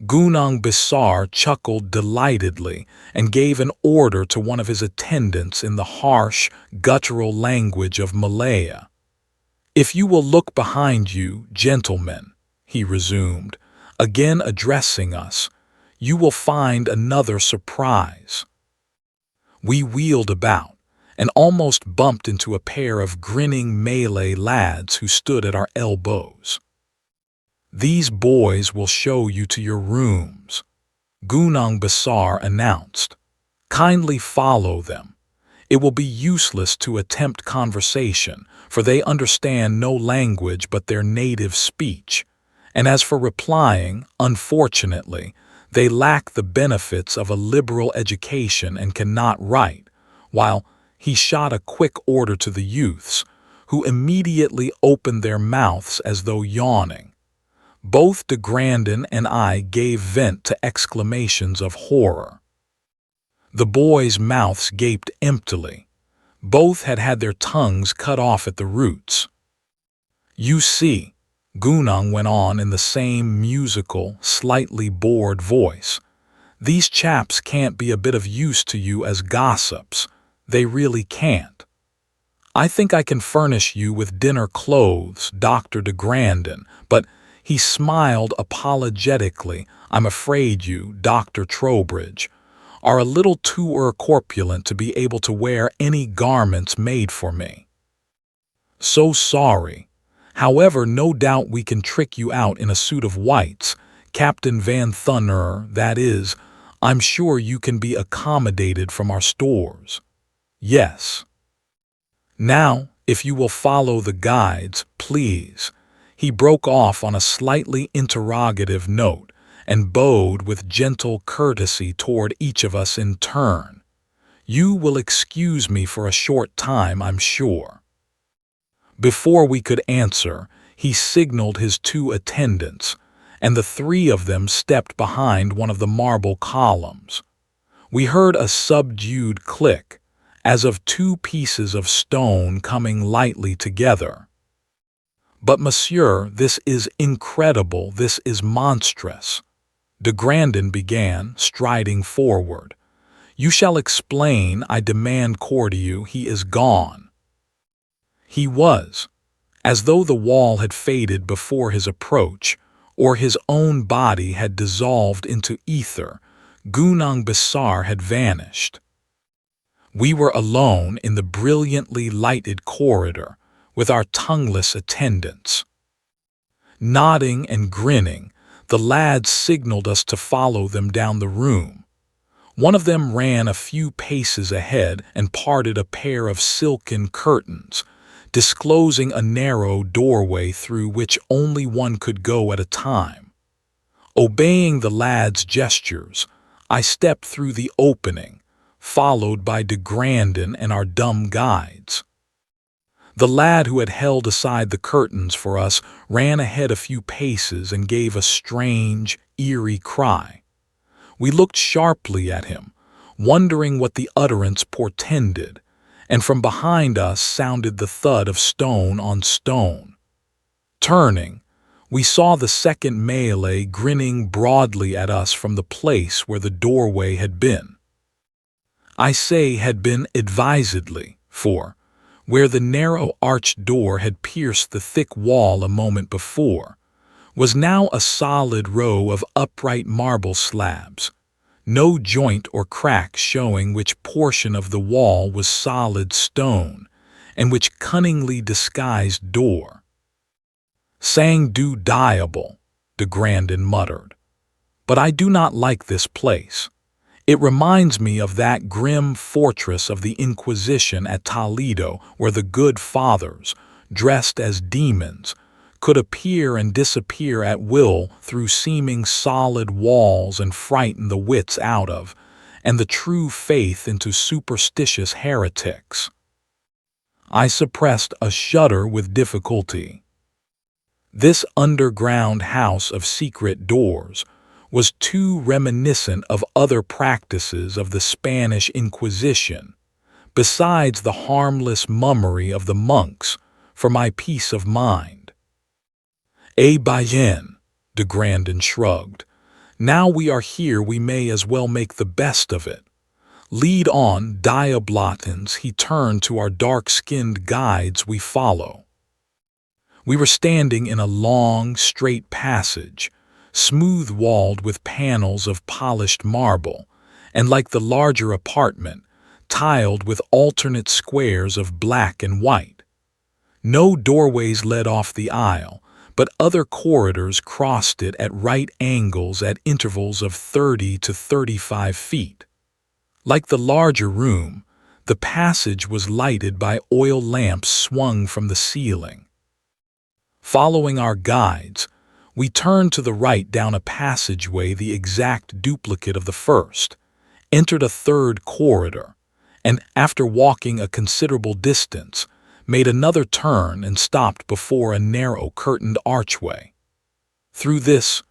Gunung Besar chuckled delightedly and gave an order to one of his attendants in the harsh, guttural language of Malaya. "If you will look behind you, gentlemen," he resumed, again addressing us, "you will find another surprise." We wheeled about and almost bumped into a pair of grinning Malay lads who stood at our elbows. "These boys will show you to your rooms," Gunung Besar announced. "Kindly follow them. It will be useless to attempt conversation, for they understand no language but their native speech, and as for replying, unfortunately, they lack the benefits of a liberal education and cannot write," while he shot a quick order to the youths, who immediately opened their mouths as though yawning. Both de Grandin and I gave vent to exclamations of horror. The boys' mouths gaped emptily. Both had had their tongues cut off at the roots. "You see," Gunung went on in the same musical, slightly bored voice, "these chaps can't be a bit of use to you as gossips. They really can't. I think I can furnish you with dinner clothes, Dr. de Grandin, but," he smiled apologetically, "I'm afraid you, Dr. Trowbridge, are a little too corpulent to be able to wear any garments made for me. So sorry. However, no doubt we can trick you out in a suit of whites, Captain Van Thunner, that is. I'm sure you can be accommodated from our stores. Yes. Now, if you will follow the guides, please." He broke off on a slightly interrogative note and bowed with gentle courtesy toward each of us in turn. "You will excuse me for a short time, I'm sure." Before we could answer, he signaled his 2 attendants, and the 3 of them stepped behind one of the marble columns. We heard a subdued click, as of 2 pieces of stone coming lightly together. "But, monsieur, this is incredible, this is monstrous," de Grandin began, striding forward. "You shall explain, I demand courtier, he is gone." He was, as though the wall had faded before his approach, or his own body had dissolved into ether. Gunung Besar had vanished. We were alone in the brilliantly lighted corridor, with our tongueless attendants. Nodding and grinning, the lads signaled us to follow them down the room. One of them ran a few paces ahead and parted a pair of silken curtains, disclosing a narrow doorway through which only one could go at a time. Obeying the lad's gestures, I stepped through the opening, followed by de Grandin and our dumb guides. The lad who had held aside the curtains for us ran ahead a few paces and gave a strange, eerie cry. We looked sharply at him, wondering what the utterance portended, and from behind us sounded the thud of stone on stone. Turning, we saw the second Malay grinning broadly at us from the place where the doorway had been. I say had been advisedly, for where the narrow arched door had pierced the thick wall a moment before, was now a solid row of upright marble slabs, no joint or crack showing which portion of the wall was solid stone and which cunningly disguised door. "Sang du diable," de Grandin muttered. "But I do not like this place. It reminds me of that grim fortress of the Inquisition at Toledo where the good fathers, dressed as demons, could appear and disappear at will through seeming solid walls and frighten the wits out of, and the true faith into superstitious heretics." I suppressed a shudder with difficulty. This underground house of secret doors was too reminiscent of other practices of the Spanish Inquisition, besides the harmless mummery of the monks, for my peace of mind. "Eh bien," de Grandin shrugged. "Now we are here we may as well make the best of it. Lead on, diablotins," he turned to our dark-skinned guides we follow. We were standing in a long, straight passage, smooth-walled with panels of polished marble, and like the larger apartment, tiled with alternate squares of black and white. No doorways led off the aisle, but other corridors crossed it at right angles at intervals of 30 to 35 feet. Like the larger room, the passage was lighted by oil lamps swung from the ceiling. Following our guides, we turned to the right down a passageway the exact duplicate of the first, entered a third corridor, and after walking a considerable distance, made another turn and stopped before a narrow curtained archway. Through this,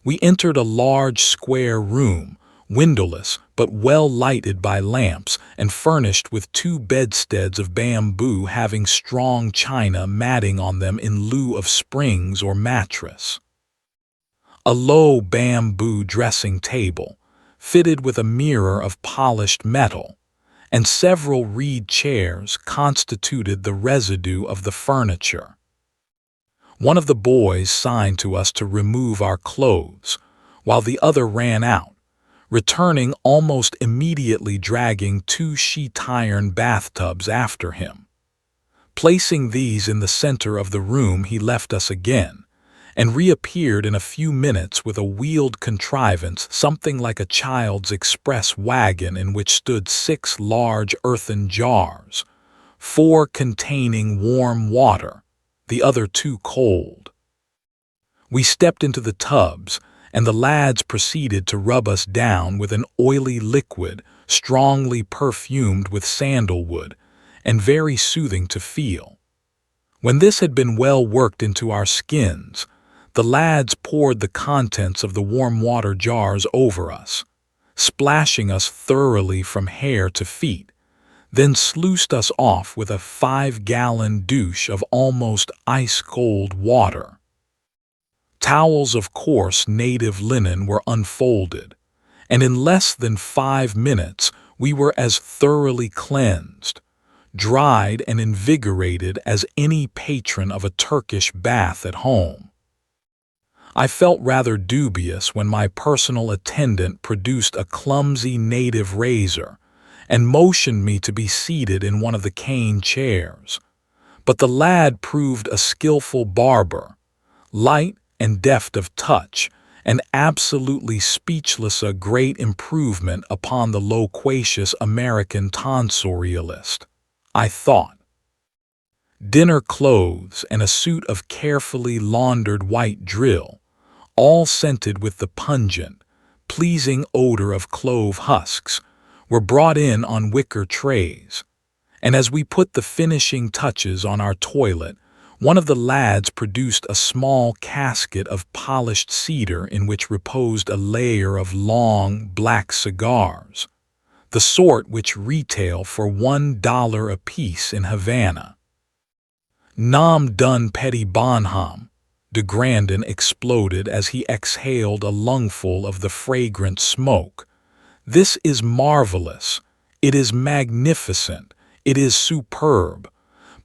we entered a large square room, windowless but well lighted by lamps and furnished with 2 bedsteads of bamboo having strong china matting on them in lieu of springs or mattress. A low bamboo dressing table, fitted with a mirror of polished metal, and several reed chairs constituted the residue of the furniture. One of the boys signed to us to remove our clothes, while the other ran out, returning almost immediately dragging 2 sheet-iron bathtubs after him. Placing these in the center of the room, he left us again, and reappeared in a few minutes with a wheeled contrivance something like a child's express wagon in which stood 6 large earthen jars, 4 containing warm water, the other 2 cold. We stepped into the tubs, and the lads proceeded to rub us down with an oily liquid strongly perfumed with sandalwood and very soothing to feel. When this had been well worked into our skins, the lads poured the contents of the warm water jars over us, splashing us thoroughly from hair to feet, then sluiced us off with a 5-gallon douche of almost ice-cold water. Towels of coarse native linen were unfolded, and in less than 5 minutes we were as thoroughly cleansed, dried and invigorated as any patron of a Turkish bath at home. I felt rather dubious when my personal attendant produced a clumsy native razor and motioned me to be seated in one of the cane chairs, but the lad proved a skillful barber, light and deft of touch, and absolutely speechless, a great improvement upon the loquacious American tonsorialist, I thought. Dinner clothes and a suit of carefully laundered white drill, all scented with the pungent, pleasing odor of clove husks, were brought in on wicker trays, and as we put the finishing touches on our toilet, one of the lads produced a small casket of polished cedar in which reposed a layer of long, black cigars, the sort which retail for $1 apiece in Havana. "Nam dun petty bonham," de Grandin exploded as he exhaled a lungful of the fragrant smoke. "This is marvelous. It is magnificent. It is superb.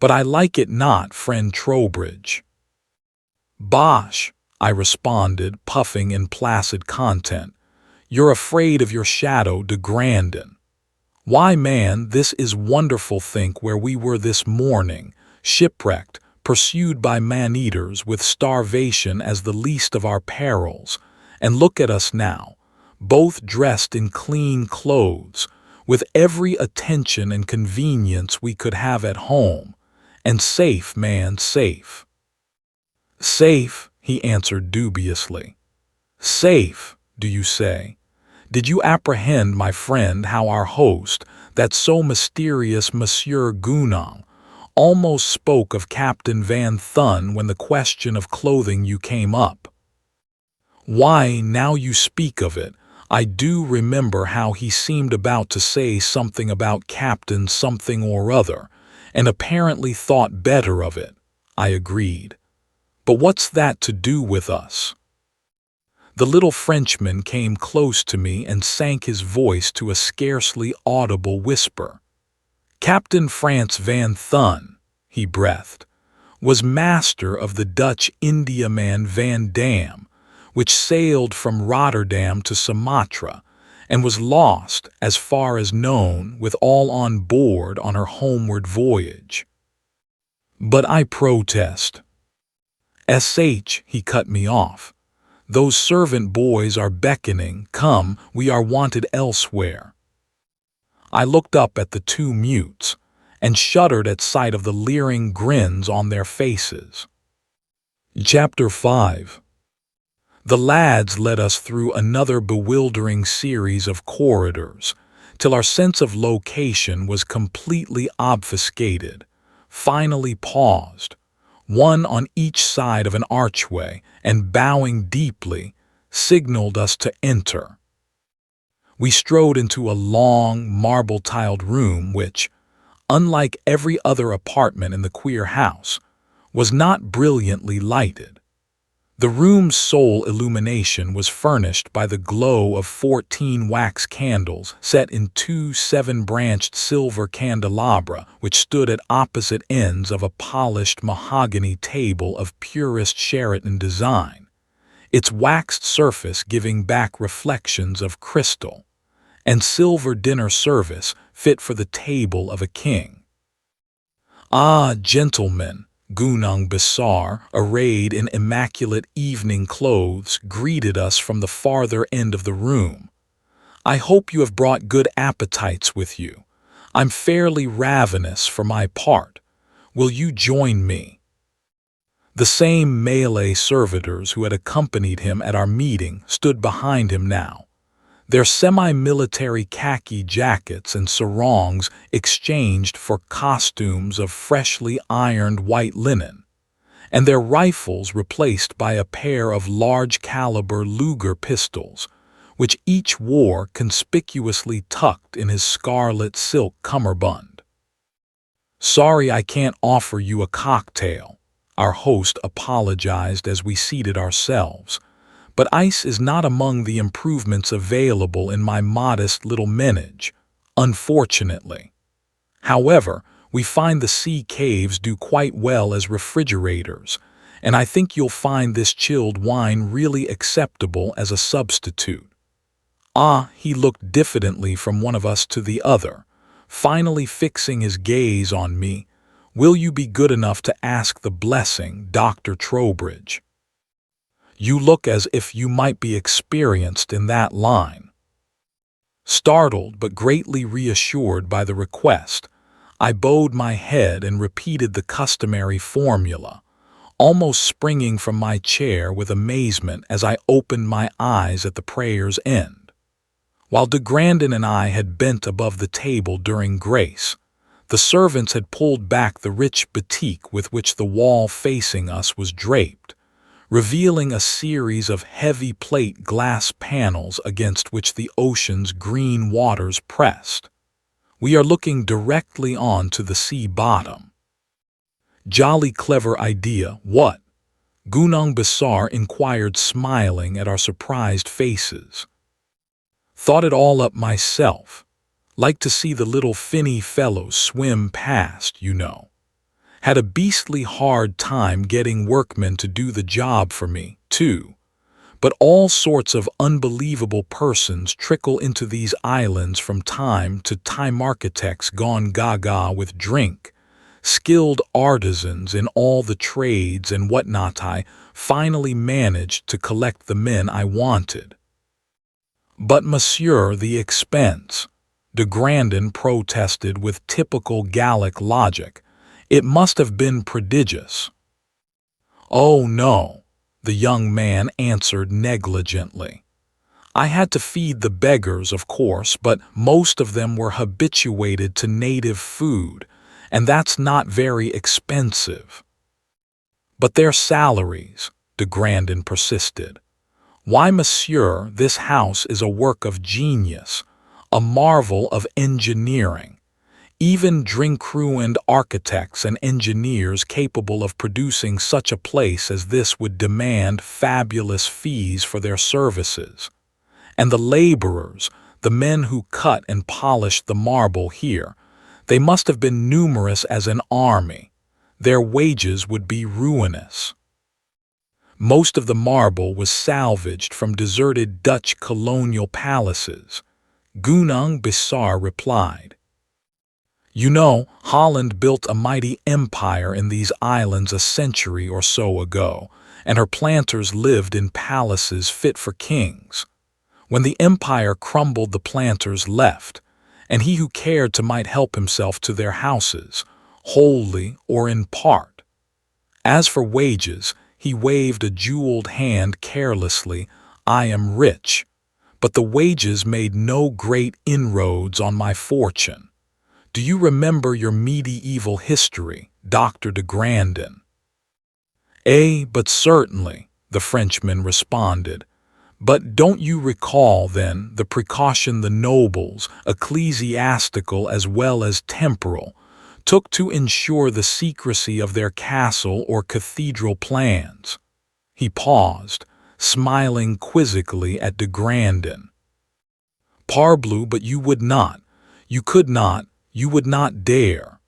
but I like it not, friend Trowbridge." "Bosh," I responded, puffing in placid content. "You're afraid of your shadow de Grandin. Why, man, this is wonderful. Think where we were this morning, shipwrecked, pursued by man-eaters with starvation as the least of our perils. And look at us now, both dressed in clean clothes, with every attention and convenience we could have at home, and safe, man, safe." "Safe," he answered dubiously. "Safe, do you say? Did you apprehend, my friend, how our host, that so mysterious Monsieur Gunong, almost spoke of Captain Van Thun when the question of clothing you came up? Why, now you speak of it, I do remember how he seemed about to say something about Captain something or other, and apparently thought better of it," I agreed. "But what's that to do with us?" The little Frenchman came close to me and sank his voice to a scarcely audible whisper. "Captain Frans Van Thun," he breathed, "was master of the Dutch Indiaman Van Dam, which sailed from Rotterdam to Sumatra, and was lost, as far as known, with all on board on her homeward voyage." "But I protest." He cut me off. "Those servant boys are beckoning. Come, we are wanted elsewhere." I looked up at the two mutes, and shuddered at sight of the leering grins on their faces. Chapter 5. The lads led us through another bewildering series of corridors, till our sense of location was completely obfuscated, finally paused, one on each side of an archway, and bowing deeply, signaled us to enter. We strode into a long, marble-tiled room which, unlike every other apartment in the queer house, was not brilliantly lighted. The room's sole illumination was furnished by the glow of 14 wax candles set in 2 7-branched silver candelabra which stood at opposite ends of a polished mahogany table of purest Sheraton design, its waxed surface giving back reflections of crystal, and silver dinner service fit for the table of a king. "Ah, gentlemen," Gunung Besar, arrayed in immaculate evening clothes, greeted us from the farther end of the room. "I hope you have brought good appetites with you. I'm fairly ravenous for my part. Will you join me?" The same Malay servitors who had accompanied him at our meeting stood behind him now, their semi-military khaki jackets and sarongs exchanged for costumes of freshly ironed white linen, and their rifles replaced by a pair of large-caliber Luger pistols, which each wore conspicuously tucked in his scarlet silk cummerbund. "Sorry I can't offer you a cocktail," our host apologized as we seated ourselves, "but ice is not among the improvements available in my modest little menage, unfortunately. However, we find the sea caves do quite well as refrigerators, and I think you'll find this chilled wine really acceptable as a substitute." He looked diffidently from one of us to the other, finally fixing his gaze on me. "Will you be good enough to ask the blessing, Dr. Trowbridge? You look as if you might be experienced in that line." Startled but greatly reassured by the request, I bowed my head and repeated the customary formula, almost springing from my chair with amazement as I opened my eyes at the prayer's end. While de Grandin and I had bent above the table during grace, the servants had pulled back the rich batik with which the wall facing us was draped, revealing a series of heavy plate glass panels against which the ocean's green waters pressed. We are looking directly onto the sea bottom. "Jolly clever idea, what?" Gunung Besar inquired, smiling at our surprised faces. "Thought it all up myself. Like to see the little finny fellows swim past, you know. Had a beastly hard time getting workmen to do the job for me, too. But all sorts of unbelievable persons trickle into these islands from time to time, architects gone gaga with drink, skilled artisans in all the trades and whatnot. I finally managed to collect the men I wanted. But monsieur, the expense, de Grandin protested with typical Gallic logic. It must have been prodigious. Oh no, the young man answered negligently. I had to feed the beggars, of course, but most of them were habituated to native food, and that's not very expensive. But their salaries, de Grandin persisted. Why, monsieur, this house is a work of genius, a marvel of engineering. Even Drinkruend architects and engineers capable of producing such a place as this would demand fabulous fees for their services. And the laborers, the men who cut and polished the marble here, they must have been numerous as an army. Their wages would be ruinous. Most of the marble was salvaged from deserted Dutch colonial palaces, Gunung Besar replied. You know, Holland built a mighty empire in these islands a century or so ago, and her planters lived in palaces fit for kings. When the empire crumbled, the planters left, and he who cared to might help himself to their houses, wholly or in part. As for wages, he waved a jeweled hand carelessly. I am rich, but the wages made no great inroads on my fortune. Do you remember your medieval history, Dr. de Grandin? But certainly, the Frenchman responded. But don't you recall, then, the precaution the nobles, ecclesiastical as well as temporal, took to ensure the secrecy of their castle or cathedral plans? He paused, smiling quizzically at de Grandin. Parbleu, but you would not, you could not, you would not dare.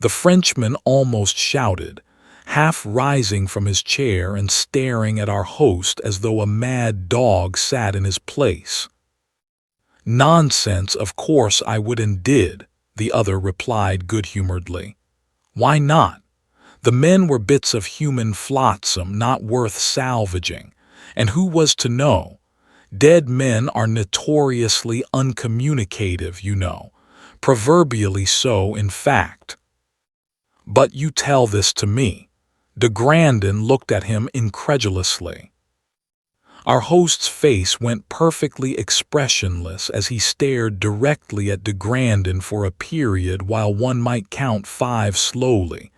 The Frenchman almost shouted, half rising from his chair and staring at our host as though a mad dog sat in his place. Nonsense, of course I would and did, the other replied good-humoredly. Why not? The men were bits of human flotsam not worth salvaging, and who was to know? Dead men are notoriously uncommunicative, you know. Proverbially so, in fact. But you tell this to me. De Grandin looked at him incredulously. Our host's face went perfectly expressionless as he stared directly at de Grandin for a period while one might count 5 slowly.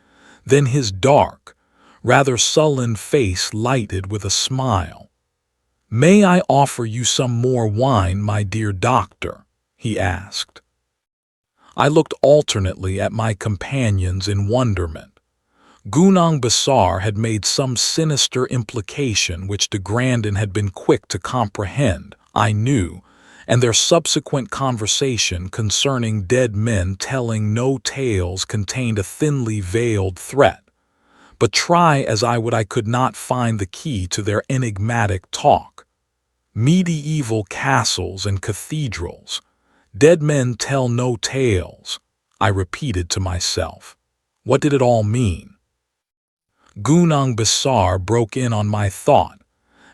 Then his dark, rather sullen face lighted with a smile. May I offer you some more wine, my dear doctor? He asked. I looked alternately at my companions in wonderment. Gunung Besar had made some sinister implication which de Grandin had been quick to comprehend, I knew, and their subsequent conversation concerning dead men telling no tales contained a thinly veiled threat. But try as I would, I could not find the key to their enigmatic talk. Medieval castles and cathedrals. Dead men tell no tales, I repeated to myself. What did it all mean? Gunung Besar broke in on my thought.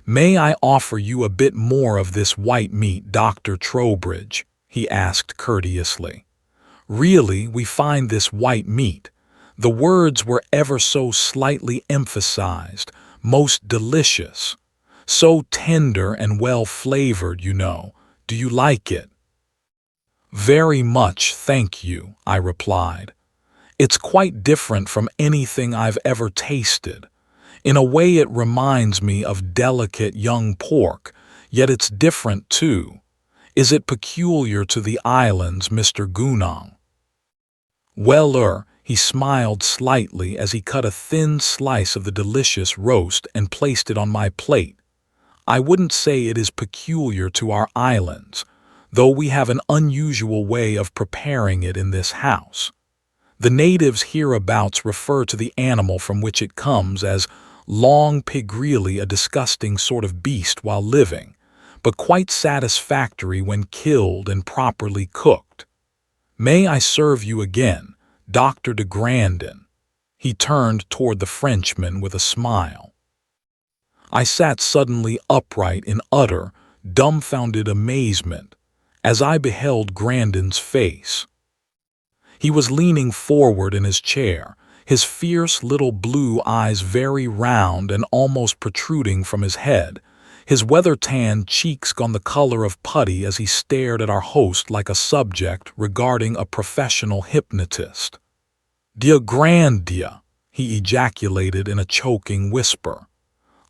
May I offer you a bit more of this white meat, Dr. Trowbridge? He asked courteously. Really, we find this white meat. The words were ever so slightly emphasized, most delicious. So tender and well flavored, you know. Do you like it? Very much, thank you, I replied. It's quite different from anything I've ever tasted. In a way it reminds me of delicate young pork, yet it's different too. Is it peculiar to the islands, Mr. Gunung? Well, he smiled slightly as he cut a thin slice of the delicious roast and placed it on my plate. I wouldn't say it is peculiar to our islands, though we have an unusual way of preparing it in this house. The natives hereabouts refer to the animal from which it comes as long pig, really a disgusting sort of beast while living, but quite satisfactory when killed and properly cooked. May I serve you again, Dr. de Grandin? He turned toward the Frenchman with a smile. I sat suddenly upright in utter, dumbfounded amazement as I beheld Grandin's face. He was leaning forward in his chair, his fierce little blue eyes very round and almost protruding from his head, his weather-tanned cheeks gone the color of putty as he stared at our host like a subject regarding a professional hypnotist. "De Grandin," he ejaculated in a choking whisper.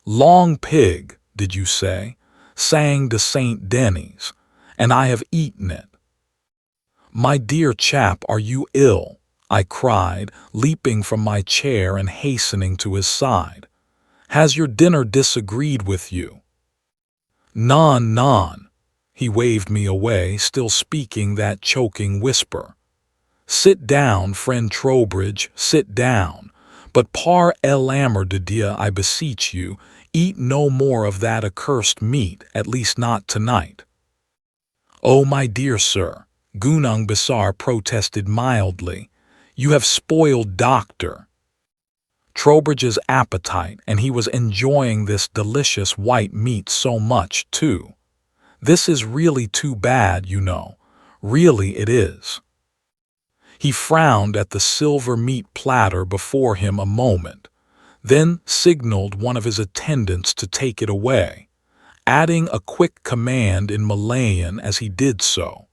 "Long pig, did you say? Sang de Saint Denis, and I have eaten it." "My dear chap, are you ill?" I cried, leaping from my chair and hastening to his side. "Has your dinner disagreed with you?" "Non, non." He waved me away, still speaking that choking whisper. "Sit down, friend Trowbridge, sit down. But par l'amour de Dieu, I beseech you, eat no more of that accursed meat, at least not tonight." "Oh, my dear sir," Gunung Besar protested mildly, "you have spoiled Dr. Trowbridge's appetite, and he was enjoying this delicious white meat so much, too. This is really too bad, you know. Really it is." He frowned at the silver meat platter before him a moment, then signaled one of his attendants to take it away, adding a quick command in Malayan as he did so.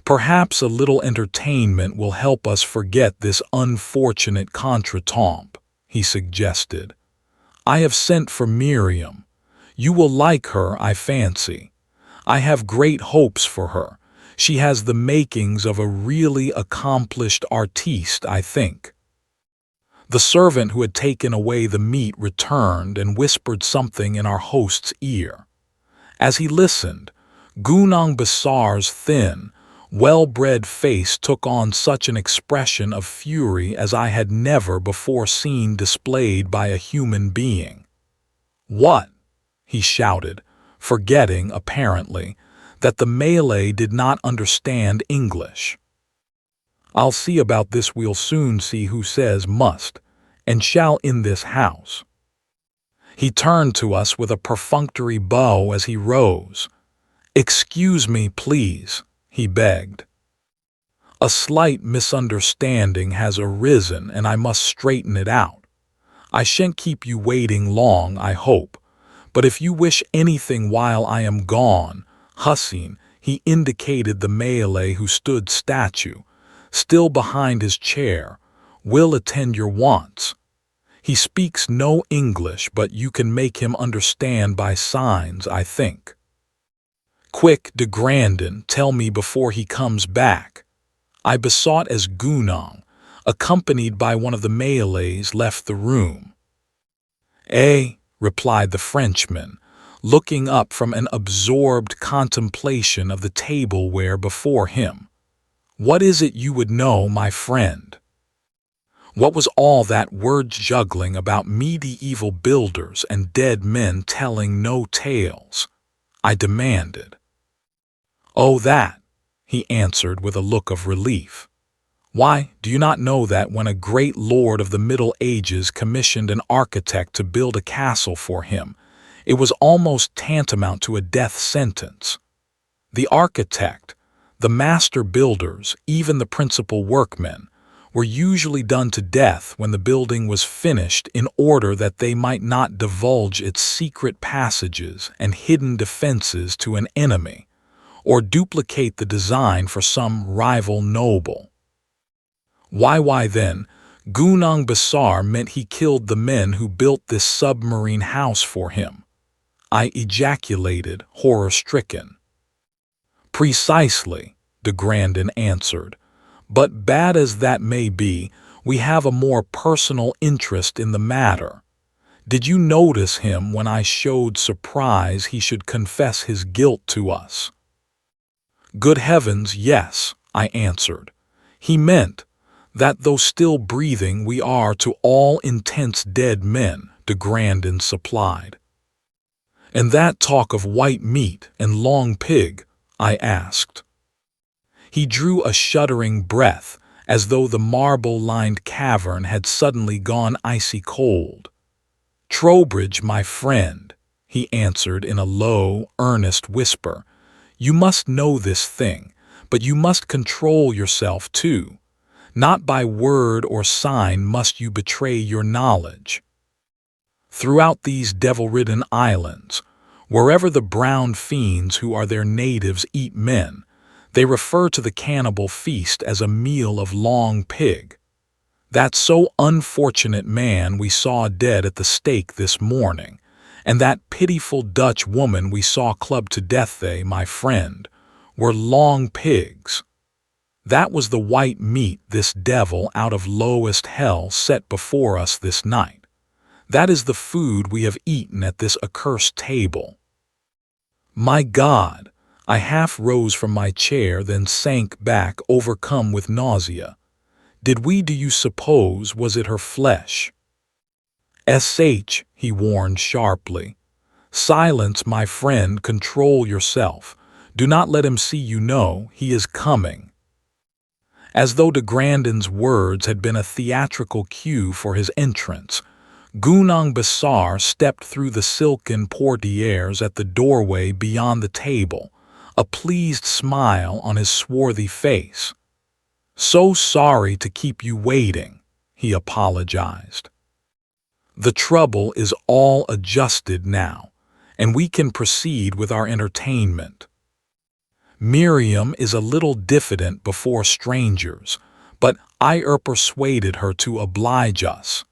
"Perhaps a little entertainment will help us forget this unfortunate contretemps," he suggested. "I have sent for Miriam. You will like her, I fancy. I have great hopes for her. She has the makings of a really accomplished artiste, I think." The servant who had taken away the meat returned and whispered something in our host's ear. As he listened, Gunung Besar's thin, well-bred face took on such an expression of fury as I had never before seen displayed by a human being. "What?" he shouted, forgetting, apparently, that the Malay did not understand English. "I'll see about this. We'll soon see who says must and shall in this house." He turned to us with a perfunctory bow as he rose. "Excuse me, please," he begged. "A slight misunderstanding has arisen and I must straighten it out. I shan't keep you waiting long, I hope, but if you wish anything while I am gone, Hussein," he indicated the Malay who stood statue, still behind his chair, "will attend your wants. He speaks no English, but you can make him understand by signs, I think. Quick, de Grandin, tell me before he comes back," I besought as Gunung, accompanied by one of the Malays, left the room. "Eh," replied the Frenchman, looking up from an absorbed contemplation of the tableware before him. "What is it you would know, my friend?" What was all that word juggling about medieval builders and dead men telling no tales? I demanded. "Oh, that," he answered with a look of relief. "Why, do you not know that when a great lord of the Middle Ages commissioned an architect to build a castle for him, it was almost tantamount to a death sentence? The architect, the master builders, even the principal workmen, were usually done to death when the building was finished in order that they might not divulge its secret passages and hidden defenses to an enemy, or duplicate the design for some rival noble. Why then, Gunung Besar meant he killed the men who built this submarine house for him," I ejaculated, horror-stricken. "Precisely," de Grandin answered, "but bad as that may be, we have a more personal interest in the matter. Did you notice him when I showed surprise he should confess his guilt to us?" "Good heavens, yes," I answered. "He meant, That though still breathing we are to all intents dead men, de Grandin supplied. And that talk of white meat and long pig, I asked. He drew a shuddering breath, as though the marble-lined cavern had suddenly gone icy cold. Trowbridge, my friend, he answered in a low, earnest whisper, you must know this thing, but you must control yourself too. Not by word or sign must you betray your knowledge. Throughout these devil-ridden islands, wherever the brown fiends who are their natives eat men, they refer to the cannibal feast as a meal of long pig. That so unfortunate man we saw dead at the stake this morning, and that pitiful Dutch woman we saw clubbed to death, they, my friend, were long pigs. That was the white meat this devil out of lowest hell set before us this night. That is the food we have eaten at this accursed table. My God! I half rose from my chair, then sank back, overcome with nausea. Did we, do you suppose, was it her flesh? "Sh," he warned sharply. "Silence, my friend, control yourself. Do not let him see you know he is coming." As though de Grandin's words had been a theatrical cue for his entrance, Gunung Besar stepped through the silken portieres at the doorway beyond the table, a pleased smile on his swarthy face. "So sorry to keep you waiting," he apologized. "The trouble is all adjusted now, and we can proceed with our entertainment. Miriam is a little diffident before strangers, but I persuaded her to oblige us."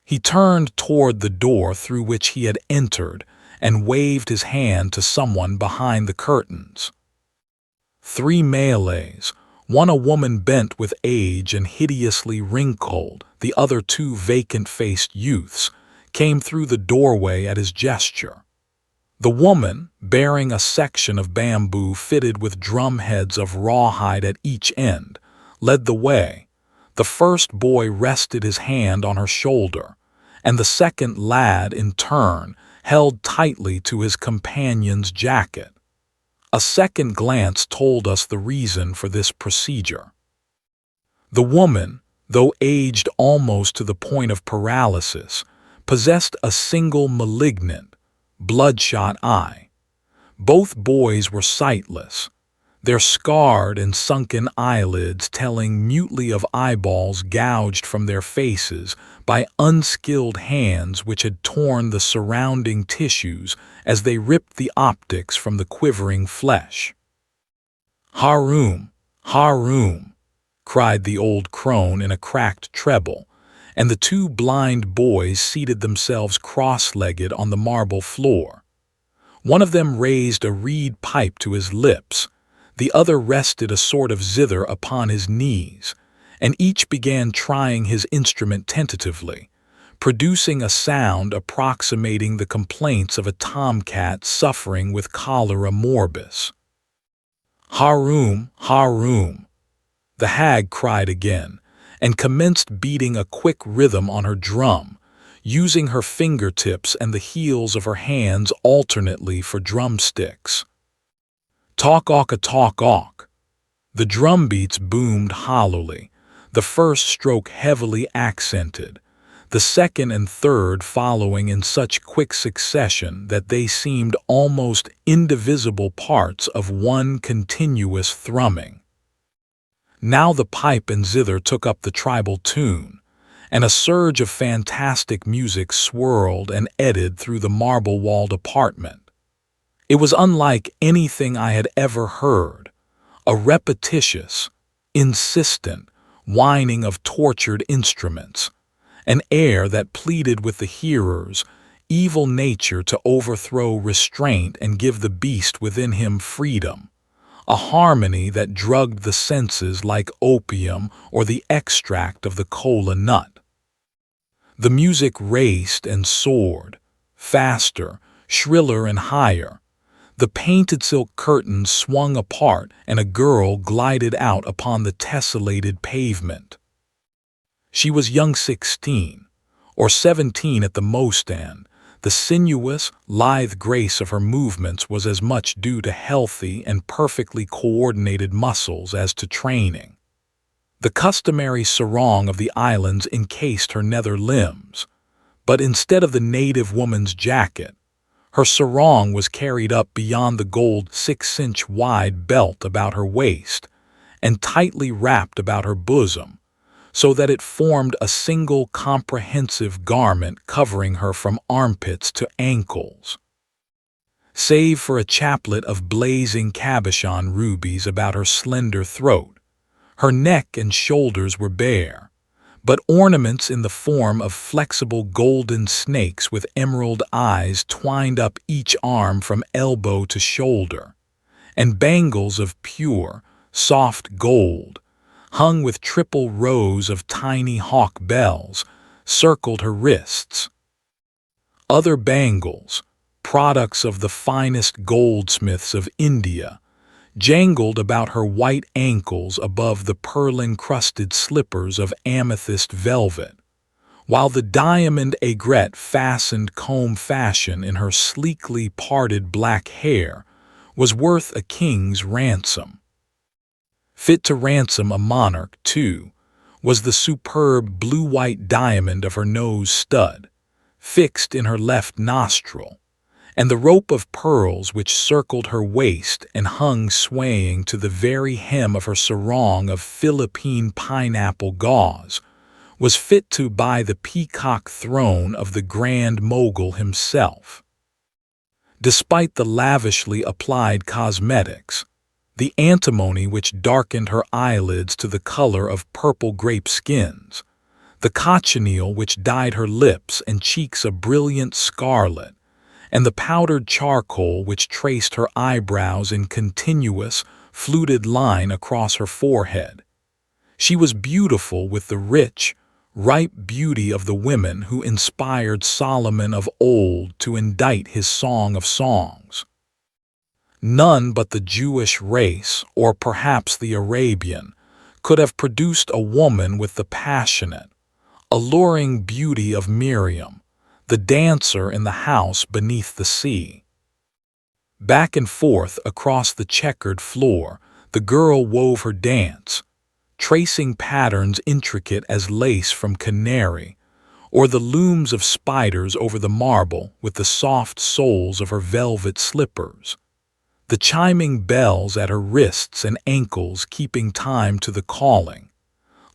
He turned toward the door through which he had entered and waved his hand to someone behind the curtains. 3 Malays, one a woman bent with age and hideously wrinkled, the other 2 vacant-faced youths, came through the doorway at his gesture. The woman, bearing a section of bamboo fitted with drumheads of rawhide at each end, led the way. The first boy rested his hand on her shoulder, and the second lad, in turn, held tightly to his companion's jacket. A second glance told us the reason for this procedure. The woman, though aged almost to the point of paralysis, possessed a single malignant, bloodshot eye. Both boys were sightless, their scarred and sunken eyelids telling mutely of eyeballs gouged from their faces by unskilled hands which had torn the surrounding tissues as they ripped the optics from the quivering flesh. "Harum, Harum," cried the old crone in a cracked treble, and the 2 blind boys seated themselves cross-legged on the marble floor. One of them raised a reed pipe to his lips, the other rested a sort of zither upon his knees, and each began trying his instrument tentatively, producing a sound approximating the complaints of a tomcat suffering with cholera morbus. "Harum, Harum," the hag cried again, and commenced beating a quick rhythm on her drum, using her fingertips and the heels of her hands alternately for drumsticks. "Talk-awk, talk-awk." The drum beats boomed hollowly, the first stroke heavily accented, the second and third following in such quick succession that they seemed almost indivisible parts of one continuous thrumming. Now the pipe and zither took up the tribal tune, and a surge of fantastic music swirled and eddied through the marble-walled apartment. It was unlike anything I had ever heard, a repetitious, insistent whining of tortured instruments, an air that pleaded with the hearer's evil nature to overthrow restraint and give the beast within him freedom, a harmony that drugged the senses like opium or the extract of the kola nut. The music raced and soared, faster, shriller and higher. The painted silk curtains swung apart and a girl glided out upon the tessellated pavement. She was young 16, or 17 at the most, and the sinuous, lithe grace of her movements was as much due to healthy and perfectly coordinated muscles as to training. The customary sarong of the islands encased her nether limbs, but instead of the native woman's jacket, her sarong was carried up beyond the gold 6-inch wide belt about her waist and tightly wrapped about her bosom, so that it formed a single comprehensive garment covering her from armpits to ankles. Save for a chaplet of blazing cabochon rubies about her slender throat, her neck and shoulders were bare, but ornaments in the form of flexible golden snakes with emerald eyes twined up each arm from elbow to shoulder, and bangles of pure, soft gold, hung with triple rows of tiny hawk bells, circled her wrists. Other bangles, products of the finest goldsmiths of India, jangled about her white ankles above the pearl-encrusted slippers of amethyst velvet, while the diamond aigrette fastened comb fashion in her sleekly parted black hair was worth a king's ransom. Fit to ransom a monarch, too, was the superb blue-white diamond of her nose stud, fixed in her left nostril, and the rope of pearls which circled her waist and hung swaying to the very hem of her sarong of Philippine pineapple gauze was fit to buy the peacock throne of the Grand Mogul himself. Despite the lavishly applied cosmetics, the antimony which darkened her eyelids to the color of purple grape skins, the cochineal which dyed her lips and cheeks a brilliant scarlet, and the powdered charcoal which traced her eyebrows in continuous, fluted line across her forehead. She was beautiful with the rich, ripe beauty of the women who inspired Solomon of old to indite his Song of Songs. None but the Jewish race, or perhaps the Arabian, could have produced a woman with the passionate, alluring beauty of Miriam, the dancer in the house beneath the sea. Back and forth across the checkered floor, the girl wove her dance, tracing patterns intricate as lace from canary, or the looms of spiders over the marble with the soft soles of her velvet slippers, the chiming bells at her wrists and ankles keeping time to the calling,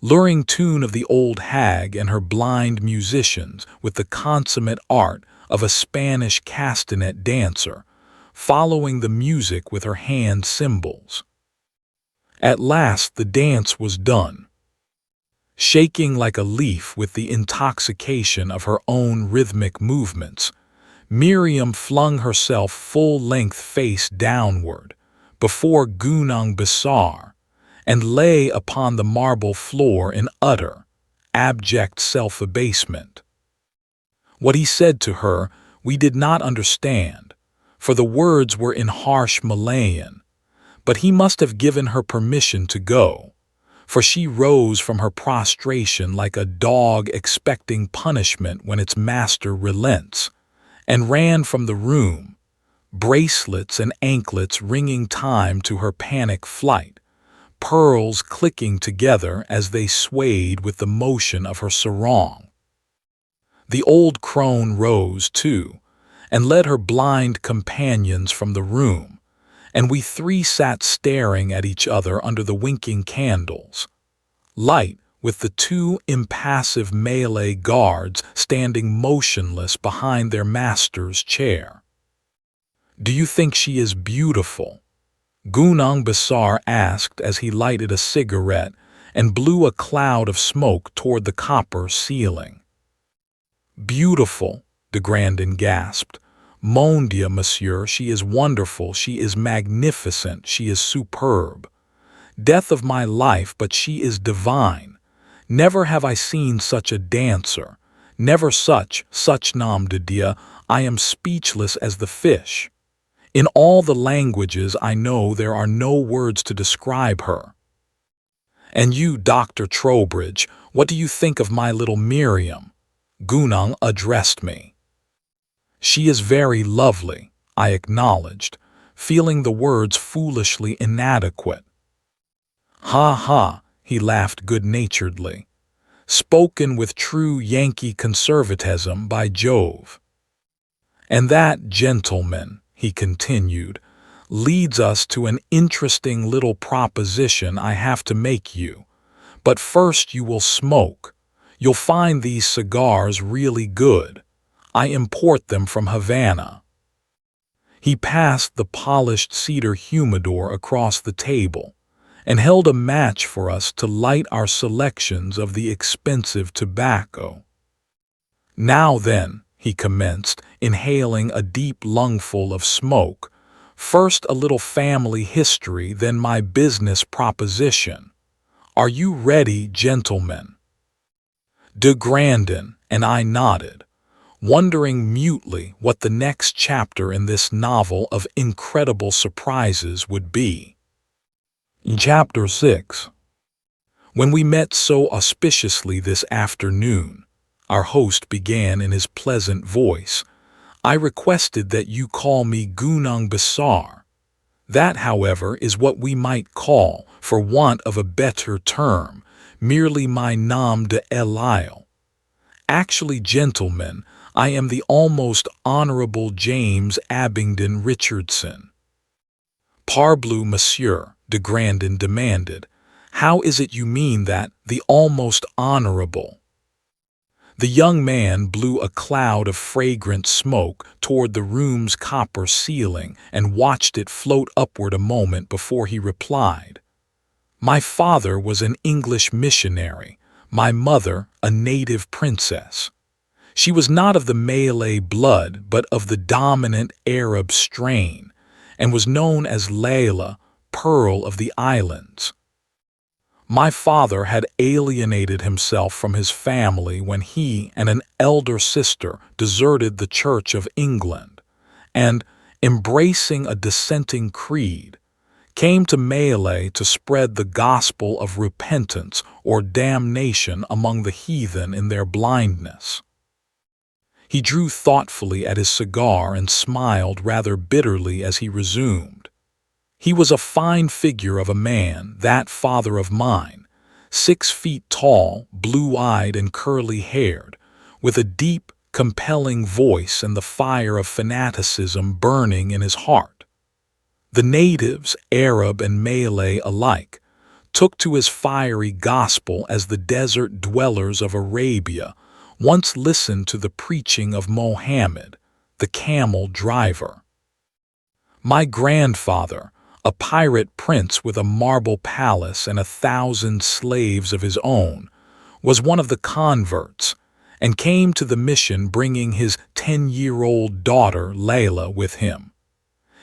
luring tune of the old hag and her blind musicians with the consummate art of a Spanish castanet dancer, following the music with her hand cymbals. At last the dance was done. Shaking like a leaf with the intoxication of her own rhythmic movements, Miriam flung herself full-length face downward before Gunung Besar and lay upon the marble floor in utter, abject self-abasement. What he said to her we did not understand, for the words were in harsh Malayan, but he must have given her permission to go, for she rose from her prostration like a dog expecting punishment when its master relents, and ran from the room, bracelets and anklets ringing time to her panic flight, pearls clicking together as they swayed with the motion of her sarong. The old crone rose, too, and led her blind companions from the room, and we three sat staring at each other under the winking candles, light with the two impassive Malay guards standing motionless behind their master's chair. "Do you think she is beautiful?" Gunung Besar asked as he lighted a cigarette and blew a cloud of smoke toward the copper ceiling. "Beautiful," de Grandin gasped. "Mon Dieu, monsieur, she is wonderful, she is magnificent, she is superb. Death of my life, but she is divine. Never have I seen such a dancer, never such nom de Dieu, I am speechless as the fish. In all the languages I know there are no words to describe her." And you, Dr. Trowbridge, what do you think of my little Miriam? Gunung addressed me. She is very lovely, I acknowledged, feeling the words foolishly inadequate. Ha ha, he laughed good-naturedly. Spoken with true Yankee conservatism, by Jove. And that, gentleman, he continued, leads us to an interesting little proposition I have to make you. But first you will smoke. You'll find these cigars really good. I import them from Havana. He passed the polished cedar humidor across the table and held a match for us to light our selections of the expensive tobacco. Now then, he commenced, inhaling a deep lungful of smoke, first a little family history, then my business proposition. Are you ready, gentlemen? De Grandin and I nodded, wondering mutely what the next chapter in this novel of incredible surprises would be. Chapter 6. When we met so auspiciously this afternoon, our host began in his pleasant voice, I requested that you call me Gunung Besar. That, however, is what we might call, for want of a better term, merely my nom de Elisle. Actually, gentlemen, I am the almost honorable James Abingdon Richardson. Parbleu, monsieur, de Grandin demanded. How is it you mean that, the almost honorable? The young man blew a cloud of fragrant smoke toward the room's copper ceiling and watched it float upward a moment before he replied. My father was an English missionary, my mother a native princess. She was not of the Malay blood but of the dominant Arab strain, and was known as Layla, Pearl of the Islands. My father had alienated himself from his family when he and an elder sister deserted the Church of England, and, embracing a dissenting creed, came to Malay to spread the gospel of repentance or damnation among the heathen in their blindness. He drew thoughtfully at his cigar and smiled rather bitterly as he resumed. He was a fine figure of a man, that father of mine, 6 feet tall, blue-eyed and curly-haired, with a deep, compelling voice and the fire of fanaticism burning in his heart. The natives, Arab and Malay alike, took to his fiery gospel as the desert dwellers of Arabia once listened to the preaching of Mohammed, the camel driver. My grandfather, a pirate prince with a marble palace and 1,000 slaves of his own, was one of the converts, and came to the mission bringing his 10-year-old daughter Layla with him.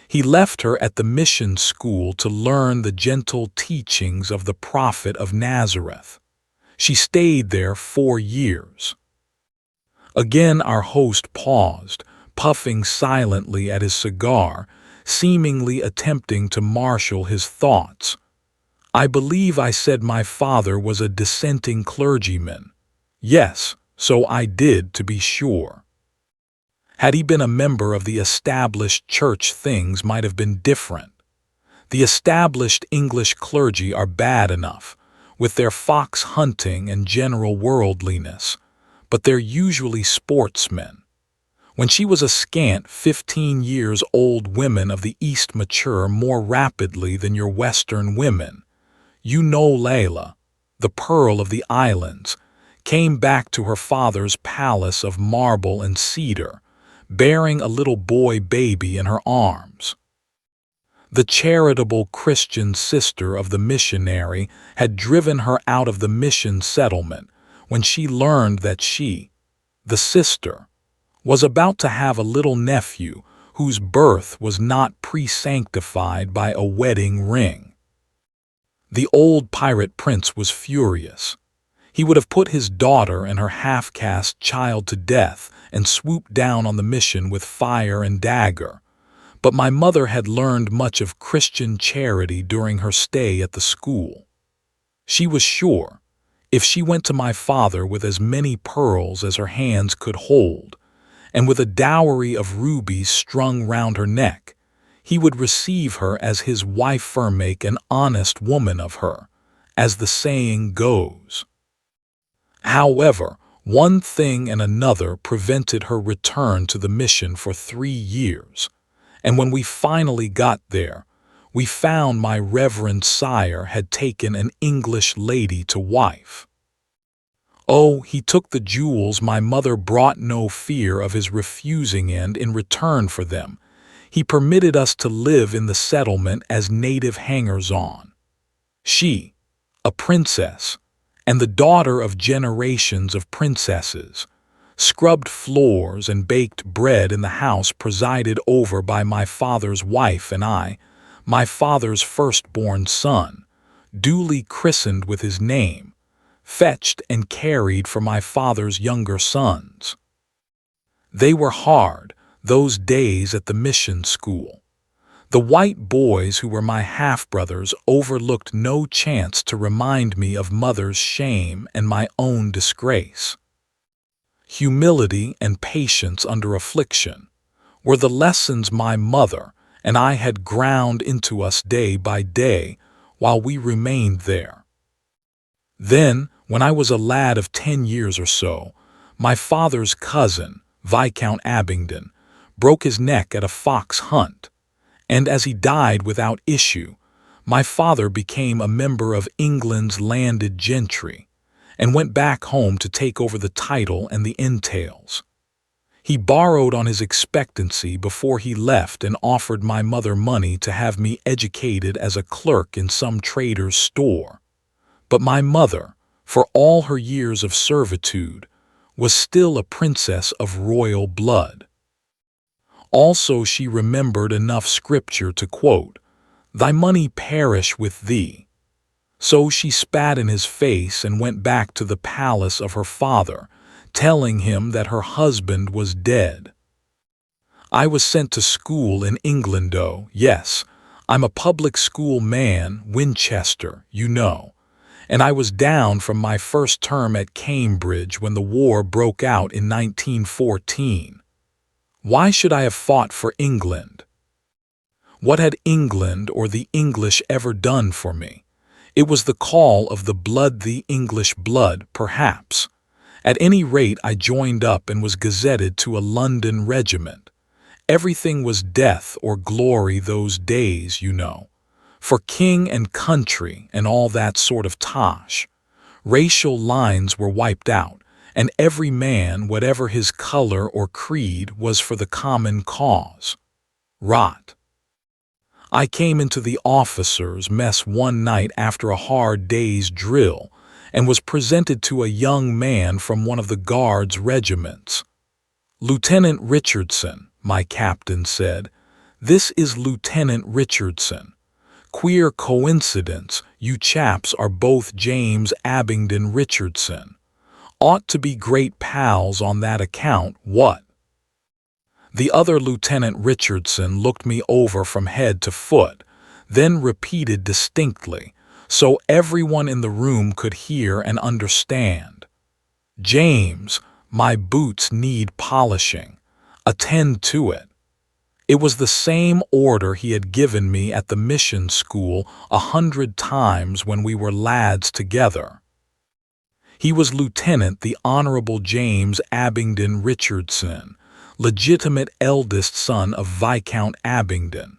He left her at the mission school to learn the gentle teachings of the Prophet of Nazareth. She stayed there 4 years. Again our host paused, puffing silently at his cigar, seemingly attempting to marshal his thoughts. I believe I said my father was a dissenting clergyman. Yes, so I did, to be sure. Had he been a member of the established church, things might have been different. The established English clergy are bad enough, with their fox hunting and general worldliness, but they're usually sportsmen. When she was a scant 15 years old, women of the East mature more rapidly than your Western women. You know Layla, the pearl of the islands, came back to her father's palace of marble and cedar, bearing a little boy baby in her arms. The charitable Christian sister of the missionary had driven her out of the mission settlement when she learned that she, the sister, was about to have a little nephew whose birth was not pre-sanctified by a wedding ring. The old pirate prince was furious. He would have put his daughter and her half-caste child to death and swooped down on the mission with fire and dagger. But my mother had learned much of Christian charity during her stay at the school. She was sure, if she went to my father with as many pearls as her hands could hold, and with a dowry of rubies strung round her neck, he would receive her as his wife, make an honest woman of her, as the saying goes. However, one thing and another prevented her return to the mission for 3 years, and when we finally got there, we found my reverend sire had taken an English lady to wife. Oh, he took the jewels my mother brought, no fear of his refusing, and in return for them, he permitted us to live in the settlement as native hangers-on. She, a princess, and the daughter of generations of princesses, scrubbed floors and baked bread in the house presided over by my father's wife and I, my father's firstborn son, duly christened with his name, fetched and carried for my father's younger sons. They were hard, those days at the mission school. The white boys who were my half-brothers overlooked no chance to remind me of mother's shame and my own disgrace. Humility and patience under affliction were the lessons my mother and I had ground into us day by day while we remained there. Then, when I was a lad of 10 years or so, my father's cousin, Viscount Abingdon, broke his neck at a fox hunt, and as he died without issue, my father became a member of England's landed gentry and went back home to take over the title and the entails. He borrowed on his expectancy before he left and offered my mother money to have me educated as a clerk in some trader's store. But my mother, for all her years of servitude, was still a princess of royal blood. Also she remembered enough scripture to quote, "Thy money perish with thee." So she spat in his face and went back to the palace of her father, telling him that her husband was dead. I was sent to school in England. Oh, yes, I'm a public school man, Winchester, you know, and I was down from my first term at Cambridge when the war broke out in 1914. Why should I have fought for England? What had England or the English ever done for me? It was the call of the blood, the English blood, perhaps. At any rate, I joined up and was gazetted to a London regiment. Everything was death or glory those days, you know, for king and country and all that sort of tosh. Racial lines were wiped out, and every man, whatever his color or creed, was for the common cause. Rot. I came into the officers' mess one night after a hard day's drill and was presented to a young man from one of the Guards' regiments. "Lieutenant Richardson," my captain said. "This is Lieutenant Richardson. Queer coincidence, you chaps are both James Abingdon Richardson. Ought to be great pals on that account, what?" The other Lieutenant Richardson looked me over from head to foot, then repeated distinctly, so everyone in the room could hear and understand, "James, my boots need polishing. Attend to it." It was the same order he had given me at the mission school 100 times when we were lads together. He was Lieutenant the Honorable James Abingdon Richardson, legitimate eldest son of Viscount Abingdon.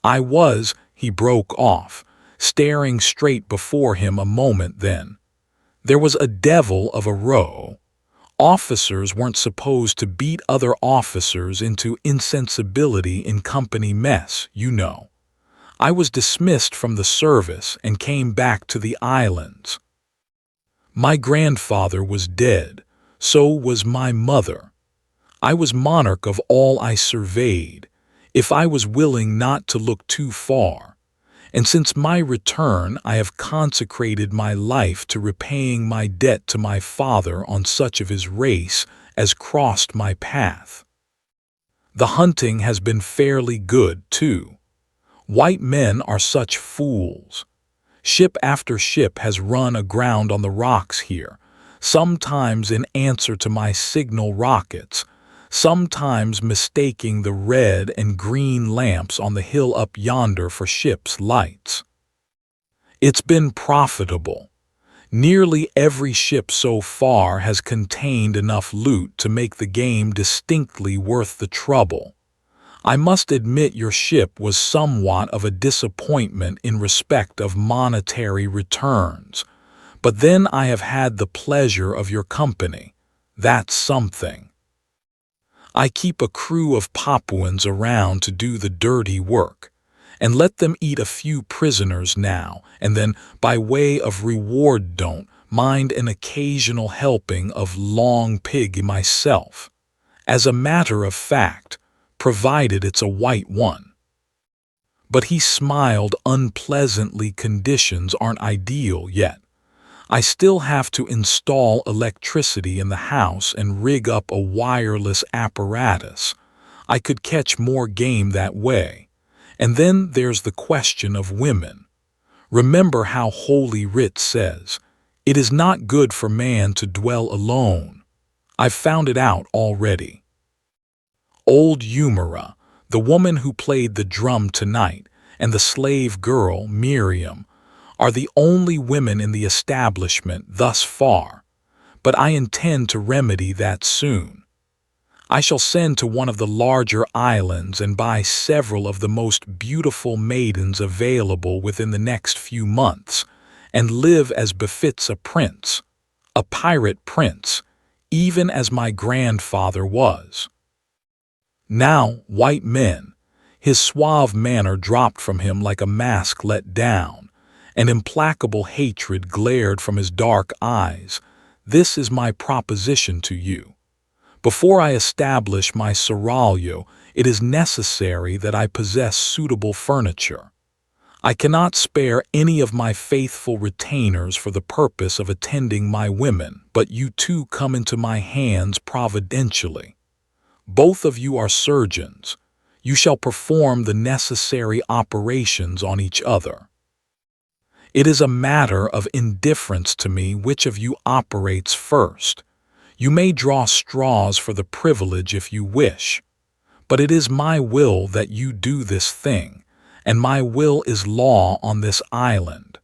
I was, he broke off, staring straight before him a moment then. There was a devil of a row. Officers weren't supposed to beat other officers into insensibility in company mess, you know. I was dismissed from the service and came back to the islands. My grandfather was dead, so was my mother. I was monarch of all I surveyed, if I was willing not to look too far, and since my return I have consecrated my life to repaying my debt to my father on such of his race as crossed my path. The hunting has been fairly good, too. White men are such fools. Ship after ship has run aground on the rocks here, sometimes in answer to my signal rockets, sometimes mistaking the red and green lamps on the hill up yonder for ships' lights. It's been profitable. Nearly every ship so far has contained enough loot to make the game distinctly worth the trouble. I must admit your ship was somewhat of a disappointment in respect of monetary returns, but then I have had the pleasure of your company. That's something. I keep a crew of Papuans around to do the dirty work, and let them eat a few prisoners now and then by way of reward don't mind an occasional helping of long pig myself. As a matter of fact, provided it's a white one. But he smiled unpleasantly. Conditions aren't ideal yet. I still have to install electricity in the house and rig up a wireless apparatus. I could catch more game that way. And then there's the question of women. Remember how Holy Writ says, "It is not good for man to dwell alone." I've found it out already. Old Humora, the woman who played the drum tonight, and the slave girl, Miriam, are the only women in the establishment thus far, but I intend to remedy that soon. I shall send to one of the larger islands and buy several of the most beautiful maidens available within the next few months, and live as befits a prince, a pirate prince, even as my grandfather was. Now, white men, his suave manner dropped from him like a mask let down, and implacable hatred glared from his dark eyes. This is my proposition to you. Before I establish my seraglio, it is necessary that I possess suitable furniture. I cannot spare any of my faithful retainers for the purpose of attending my women, but you two come into my hands providentially. Both of you are surgeons. You shall perform the necessary operations on each other. It is a matter of indifference to me which of you operates first. You may draw straws for the privilege if you wish, but it is my will that you do this thing, and my will is law on this island.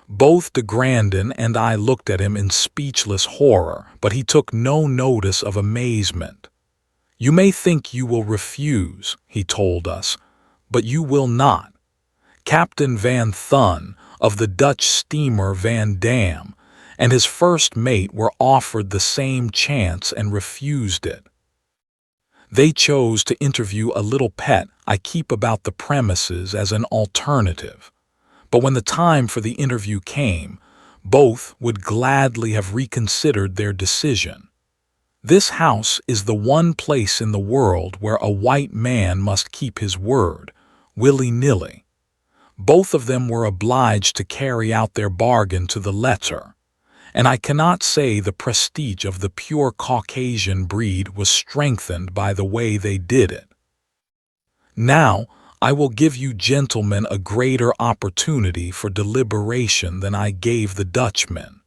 Both de Grandin and I looked at him in speechless horror, but he took no notice of amazement. You may think you will refuse, he told us, but you will not. Captain Van Thun of the Dutch steamer Van Dam and his first mate were offered the same chance and refused it. They chose to interview a little pet I keep about the premises as an alternative. But when the time for the interview came, both would gladly have reconsidered their decision. This house is the one place in the world where a white man must keep his word, willy-nilly. Both of them were obliged to carry out their bargain to the letter, and I cannot say the prestige of the pure Caucasian breed was strengthened by the way they did it. Now, I will give you gentlemen a greater opportunity for deliberation than I gave the Dutchmen.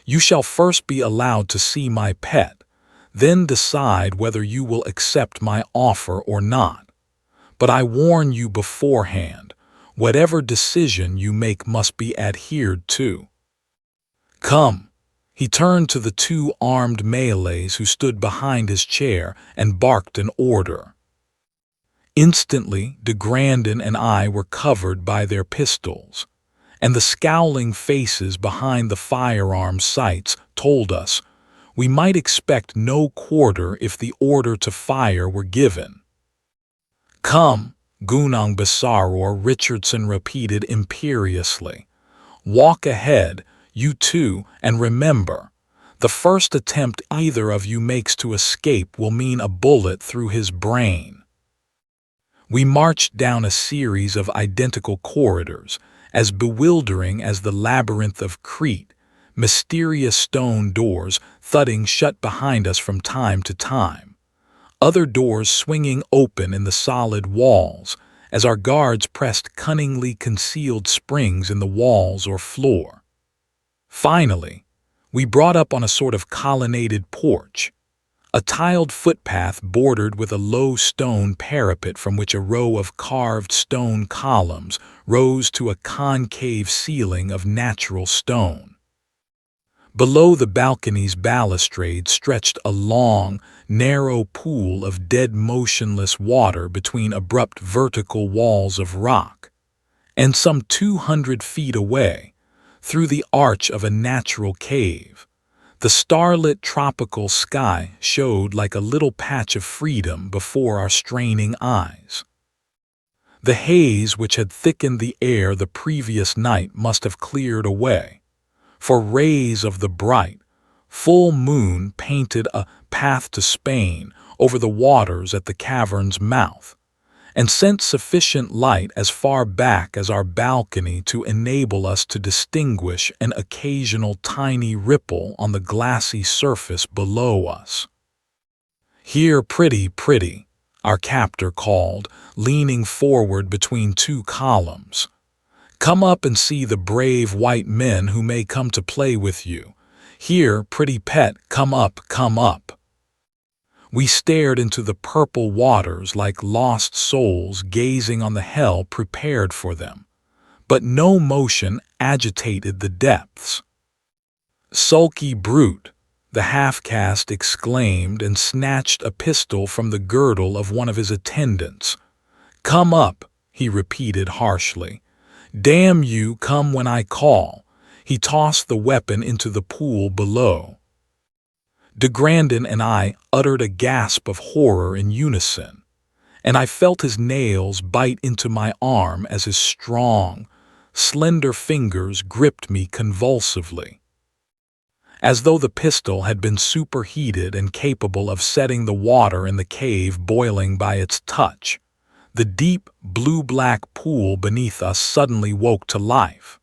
You shall first be allowed to see my pet, then decide whether you will accept my offer or not. But I warn you beforehand, whatever decision you make must be adhered to. Come." He turned to the two armed Malays who stood behind his chair and barked an order. Instantly, de Grandin and I were covered by their pistols, and the scowling faces behind the firearm sights told us we might expect no quarter if the order to fire were given. "Come," Gunung Besar or Richardson repeated imperiously. "Walk ahead, you two, and remember, the first attempt either of you makes to escape will mean a bullet through his brain." We marched down a series of identical corridors, as bewildering as the labyrinth of Crete, mysterious stone doors thudding shut behind us from time to time, other doors swinging open in the solid walls, as our guards pressed cunningly concealed springs in the walls or floor. Finally, we brought up on a sort of colonnaded porch, a tiled footpath bordered with a low stone parapet from which a row of carved stone columns rose to a concave ceiling of natural stone. Below the balcony's balustrade stretched a long, narrow pool of dead motionless water between abrupt vertical walls of rock, and some 200 feet away, through the arch of a natural cave, the starlit tropical sky showed like a little patch of freedom before our straining eyes. The haze which had thickened the air the previous night must have cleared away, for rays of the bright, full moon painted a path to Spain over the waters at the cavern's mouth, and sent sufficient light as far back as our balcony to enable us to distinguish an occasional tiny ripple on the glassy surface below us. "Here, pretty," our captor called, leaning forward between two columns. "Come up and see the brave white men who may come to play with you. Here, pretty pet, come up, come up." We stared into the purple waters like lost souls gazing on the hell prepared for them, but no motion agitated the depths. "Sulky brute," the half-caste exclaimed and snatched a pistol from the girdle of one of his attendants. "Come up," he repeated harshly. "Damn you, come when I call." He tossed the weapon into the pool below. De Grandin and I uttered a gasp of horror in unison, and I felt his nails bite into my arm as his strong, slender fingers gripped me convulsively. As though the pistol had been superheated and capable of setting the water in the cave boiling by its touch, the deep, blue-black pool beneath us suddenly woke to life.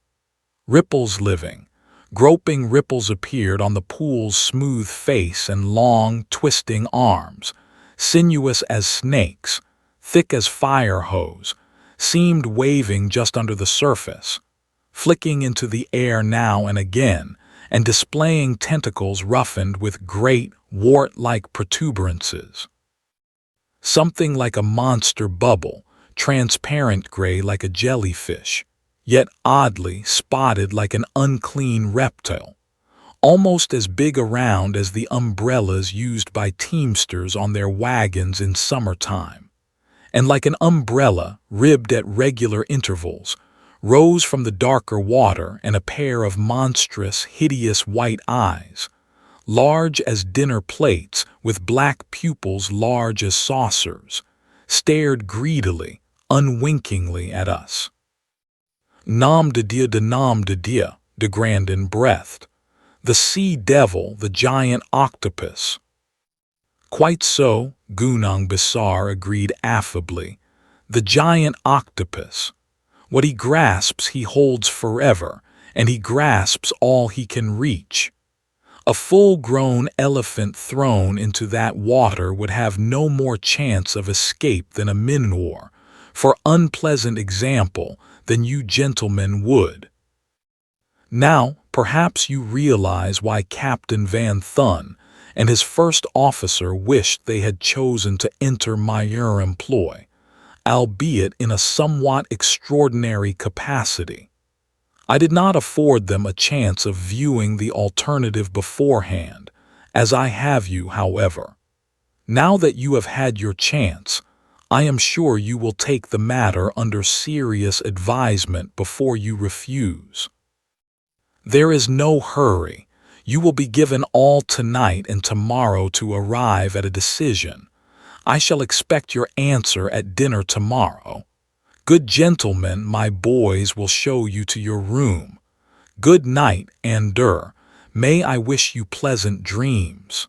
Ripples living, groping ripples appeared on the pool's smooth face and long, twisting arms, sinuous as snakes, thick as fire hose, seemed waving just under the surface, flicking into the air now and again, and displaying tentacles roughened with great, wart-like protuberances. Something like a monster bubble, transparent gray like a jellyfish, yet oddly spotted like an unclean reptile, almost as big around as the umbrellas used by teamsters on their wagons in summertime, and like an umbrella ribbed at regular intervals, rose from the darker water and a pair of monstrous, hideous white eyes, large as dinner plates with black pupils large as saucers, stared greedily, unwinkingly at us. "Nom de Dieu, de Grandin breathed. "The sea devil, the giant octopus." "Quite so," Gunung Besar agreed affably. "The giant octopus. What he grasps he holds forever, and he grasps all he can reach. A full-grown elephant thrown into that water would have no more chance of escape than a minotaur, for unpleasant example, than you gentlemen would. Now, perhaps you realize why Captain Van Thun and his first officer wished they had chosen to enter my employ, albeit in a somewhat extraordinary capacity. I did not afford them a chance of viewing the alternative beforehand, as I have you, however. Now that you have had your chance, I am sure you will take the matter under serious advisement before you refuse. There is no hurry. You will be given all tonight and tomorrow to arrive at a decision. I shall expect your answer at dinner tomorrow. Good gentlemen, my boys will show you to your room. Good night, and may I wish you pleasant dreams."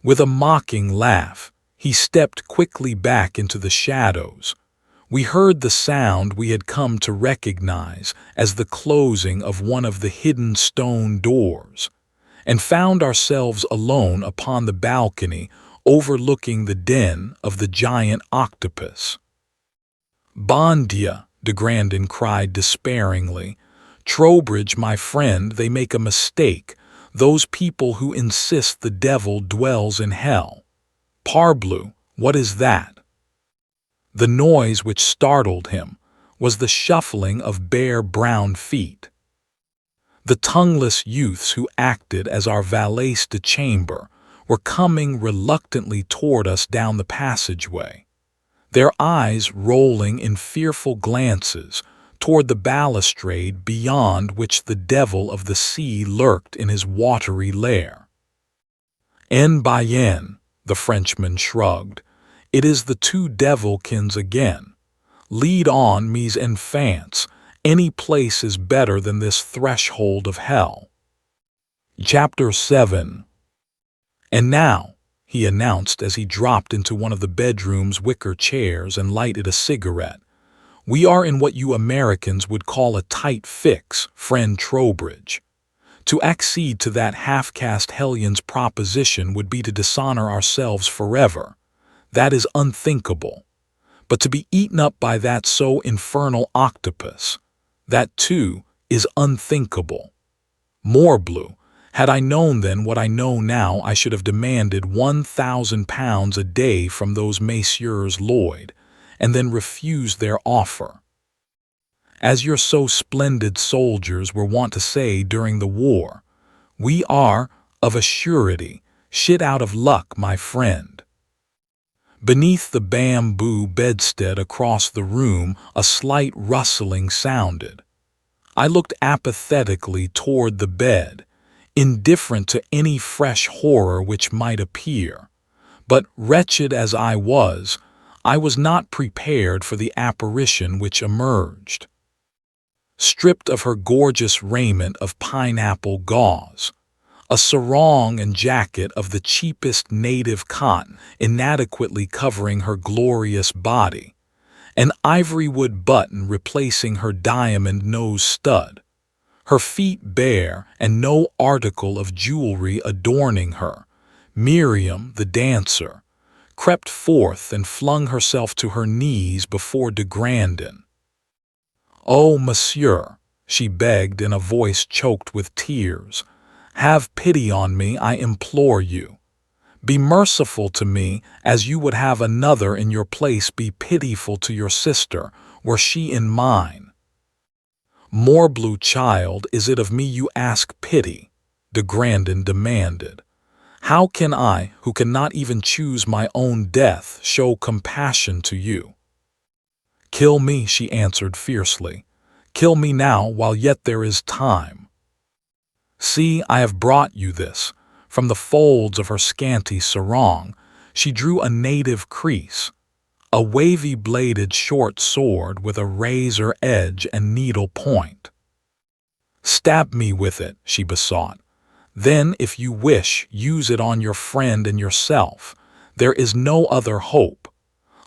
With a mocking laugh, he stepped quickly back into the shadows. We heard the sound we had come to recognize as the closing of one of the hidden stone doors, and found ourselves alone upon the balcony overlooking the den of the giant octopus. Bon Dieu, de Grandin cried despairingly. Trowbridge, my friend, they make a mistake, those people who insist the devil dwells in hell. Parbleu, what is that? The noise which startled him was the shuffling of bare brown feet. The tongueless youths who acted as our valets de chambre were coming reluctantly toward us down the passageway, their eyes rolling in fearful glances toward the balustrade beyond which the devil of the sea lurked in his watery lair. En bien, the Frenchman shrugged. It is the two devilkins again. Lead on, mes enfants. Any place is better than this threshold of hell. Chapter 7. And now, he announced as he dropped into one of the bedroom's wicker chairs and lighted a cigarette, we are in what you Americans would call a tight fix, friend Trowbridge. To accede to that half-caste hellion's proposition would be to dishonor ourselves forever. That is unthinkable. But to be eaten up by that so infernal octopus, that too is unthinkable. Morbleu, had I known then what I know now, I should have demanded £1,000 a day from those Messieurs Lloyd, and then refused their offer. As your so splendid soldiers were wont to say during the war, we are, of a surety, shit out of luck, my friend. Beneath the bamboo bedstead across the room, a slight rustling sounded. I looked apathetically toward the bed, indifferent to any fresh horror which might appear, but wretched as I was not prepared for the apparition which emerged. Stripped of her gorgeous raiment of pineapple gauze, a sarong and jacket of the cheapest native cotton inadequately covering her glorious body, an ivory wood button replacing her diamond nose stud, her feet bare and no article of jewelry adorning her, Miriam, the dancer, crept forth and flung herself to her knees before de Grandin. "Oh, monsieur," she begged in a voice choked with tears, "have pity on me, I implore you. Be merciful to me as you would have another in your place be pitiful to your sister, were she in mine." "Morbleu, child, is it of me you ask pity?" de Grandin demanded. "How can I, who cannot even choose my own death, show compassion to you?" "Kill me," she answered fiercely. "Kill me now while yet there is time. See, I have brought you this." From the folds of her scanty sarong, she drew a native crease, a wavy-bladed short sword with a razor edge and needle point. "Stab me with it," she besought. "Then, if you wish, use it on your friend and yourself. There is no other hope.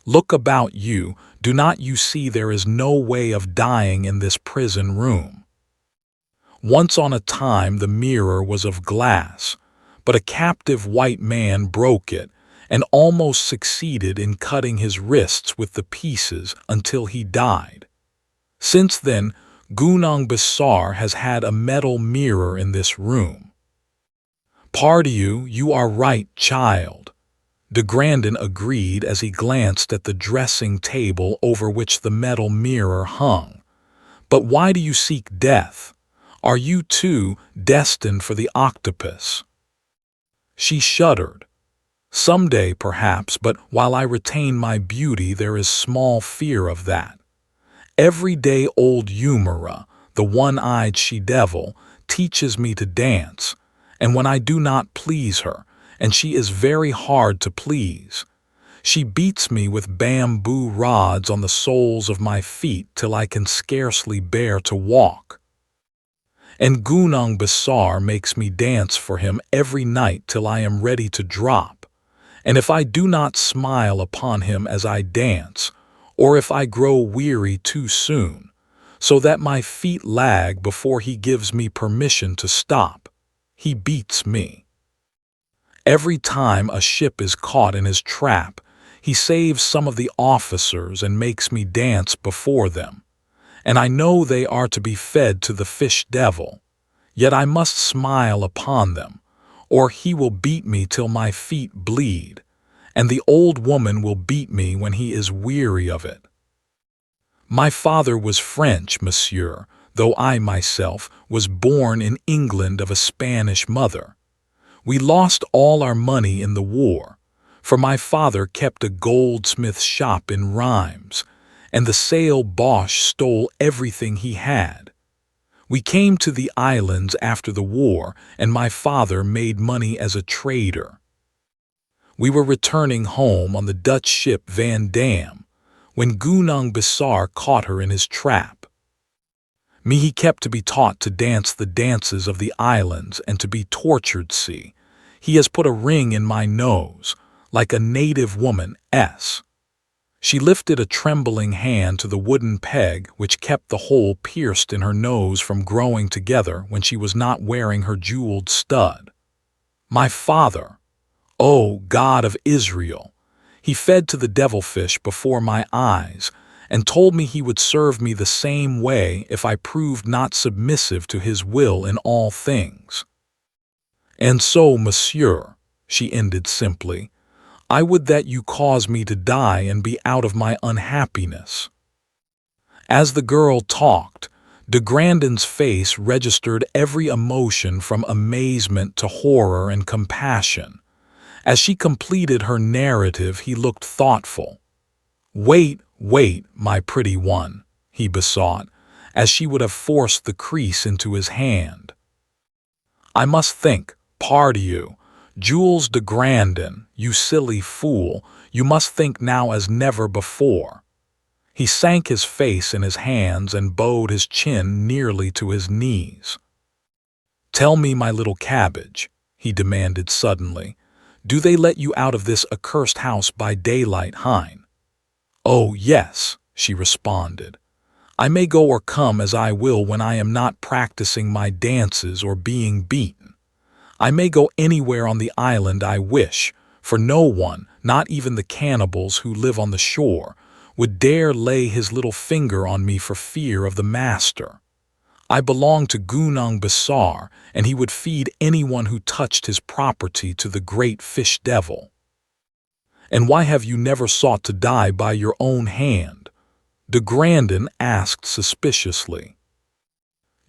Look about you. Do not you see there is no way of dying in this prison room? Once on a time the mirror was of glass, but a captive white man broke it and almost succeeded in cutting his wrists with the pieces until he died. Since then, Gunung Besar has had a metal mirror in this room. "Pardieu, you are right, child," de Grandin agreed as he glanced at the dressing table over which the metal mirror hung. "But why do you seek death? Are you, too, destined for the octopus?" She shuddered. "Some day, perhaps, but while I retain my beauty there is small fear of that. Every day old Eumera, the one-eyed she-devil, teaches me to dance, and when I do not please her, and she is very hard to please, she beats me with bamboo rods on the soles of my feet till I can scarcely bear to walk. And Gunung Besar makes me dance for him every night till I am ready to drop, and if I do not smile upon him as I dance, or if I grow weary too soon, so that my feet lag before he gives me permission to stop, he beats me. Every time a ship is caught in his trap, He saves some of the officers and makes me dance before them. And I know they are to be fed to the fish devil. Yet I must smile upon them, or he will beat me till my feet bleed, and the old woman will beat me when he is weary of it. My father was French, monsieur, though I myself was born in England of a Spanish mother. We lost all our money in the war, for my father kept a goldsmith's shop in Rheims, and the Sale Boche stole everything he had. We came to the islands after the war, and my father made money as a trader. We were returning home on the Dutch ship Van Dam, when Gunung Besar caught her in his trap. Me he kept to be taught to dance the dances of the islands and to be tortured. See, he has put a ring in my nose, like a native woman s. She lifted a trembling hand to the wooden peg which kept the hole pierced in her nose from growing together when she was not wearing her jeweled stud. My father, O God of Israel, he fed to the devilfish before my eyes, and told me he would serve me the same way if I proved not submissive to his will in all things. And so, monsieur, she ended simply, I would that you cause me to die and be out of my unhappiness. As the girl talked, de Grandin's face registered every emotion from amazement to horror and compassion. As she completed her narrative, he looked thoughtful. Wait, my pretty one, he besought, as she would have forced the crease into his hand. I must think, pardieu, Jules de Grandin, you silly fool, you must think now as never before. He sank his face in his hands and bowed his chin nearly to his knees. Tell me, my little cabbage, he demanded suddenly, do they let you out of this accursed house by daylight, hein? Oh, yes, she responded. I may go or come as I will when I am not practicing my dances or being beaten. I may go anywhere on the island I wish, for no one, not even the cannibals who live on the shore, would dare lay his little finger on me for fear of the master. I belong to Gunung Besar, and he would feed anyone who touched his property to the great fish devil. And why have you never sought to die by your own hand? De Grandin asked suspiciously.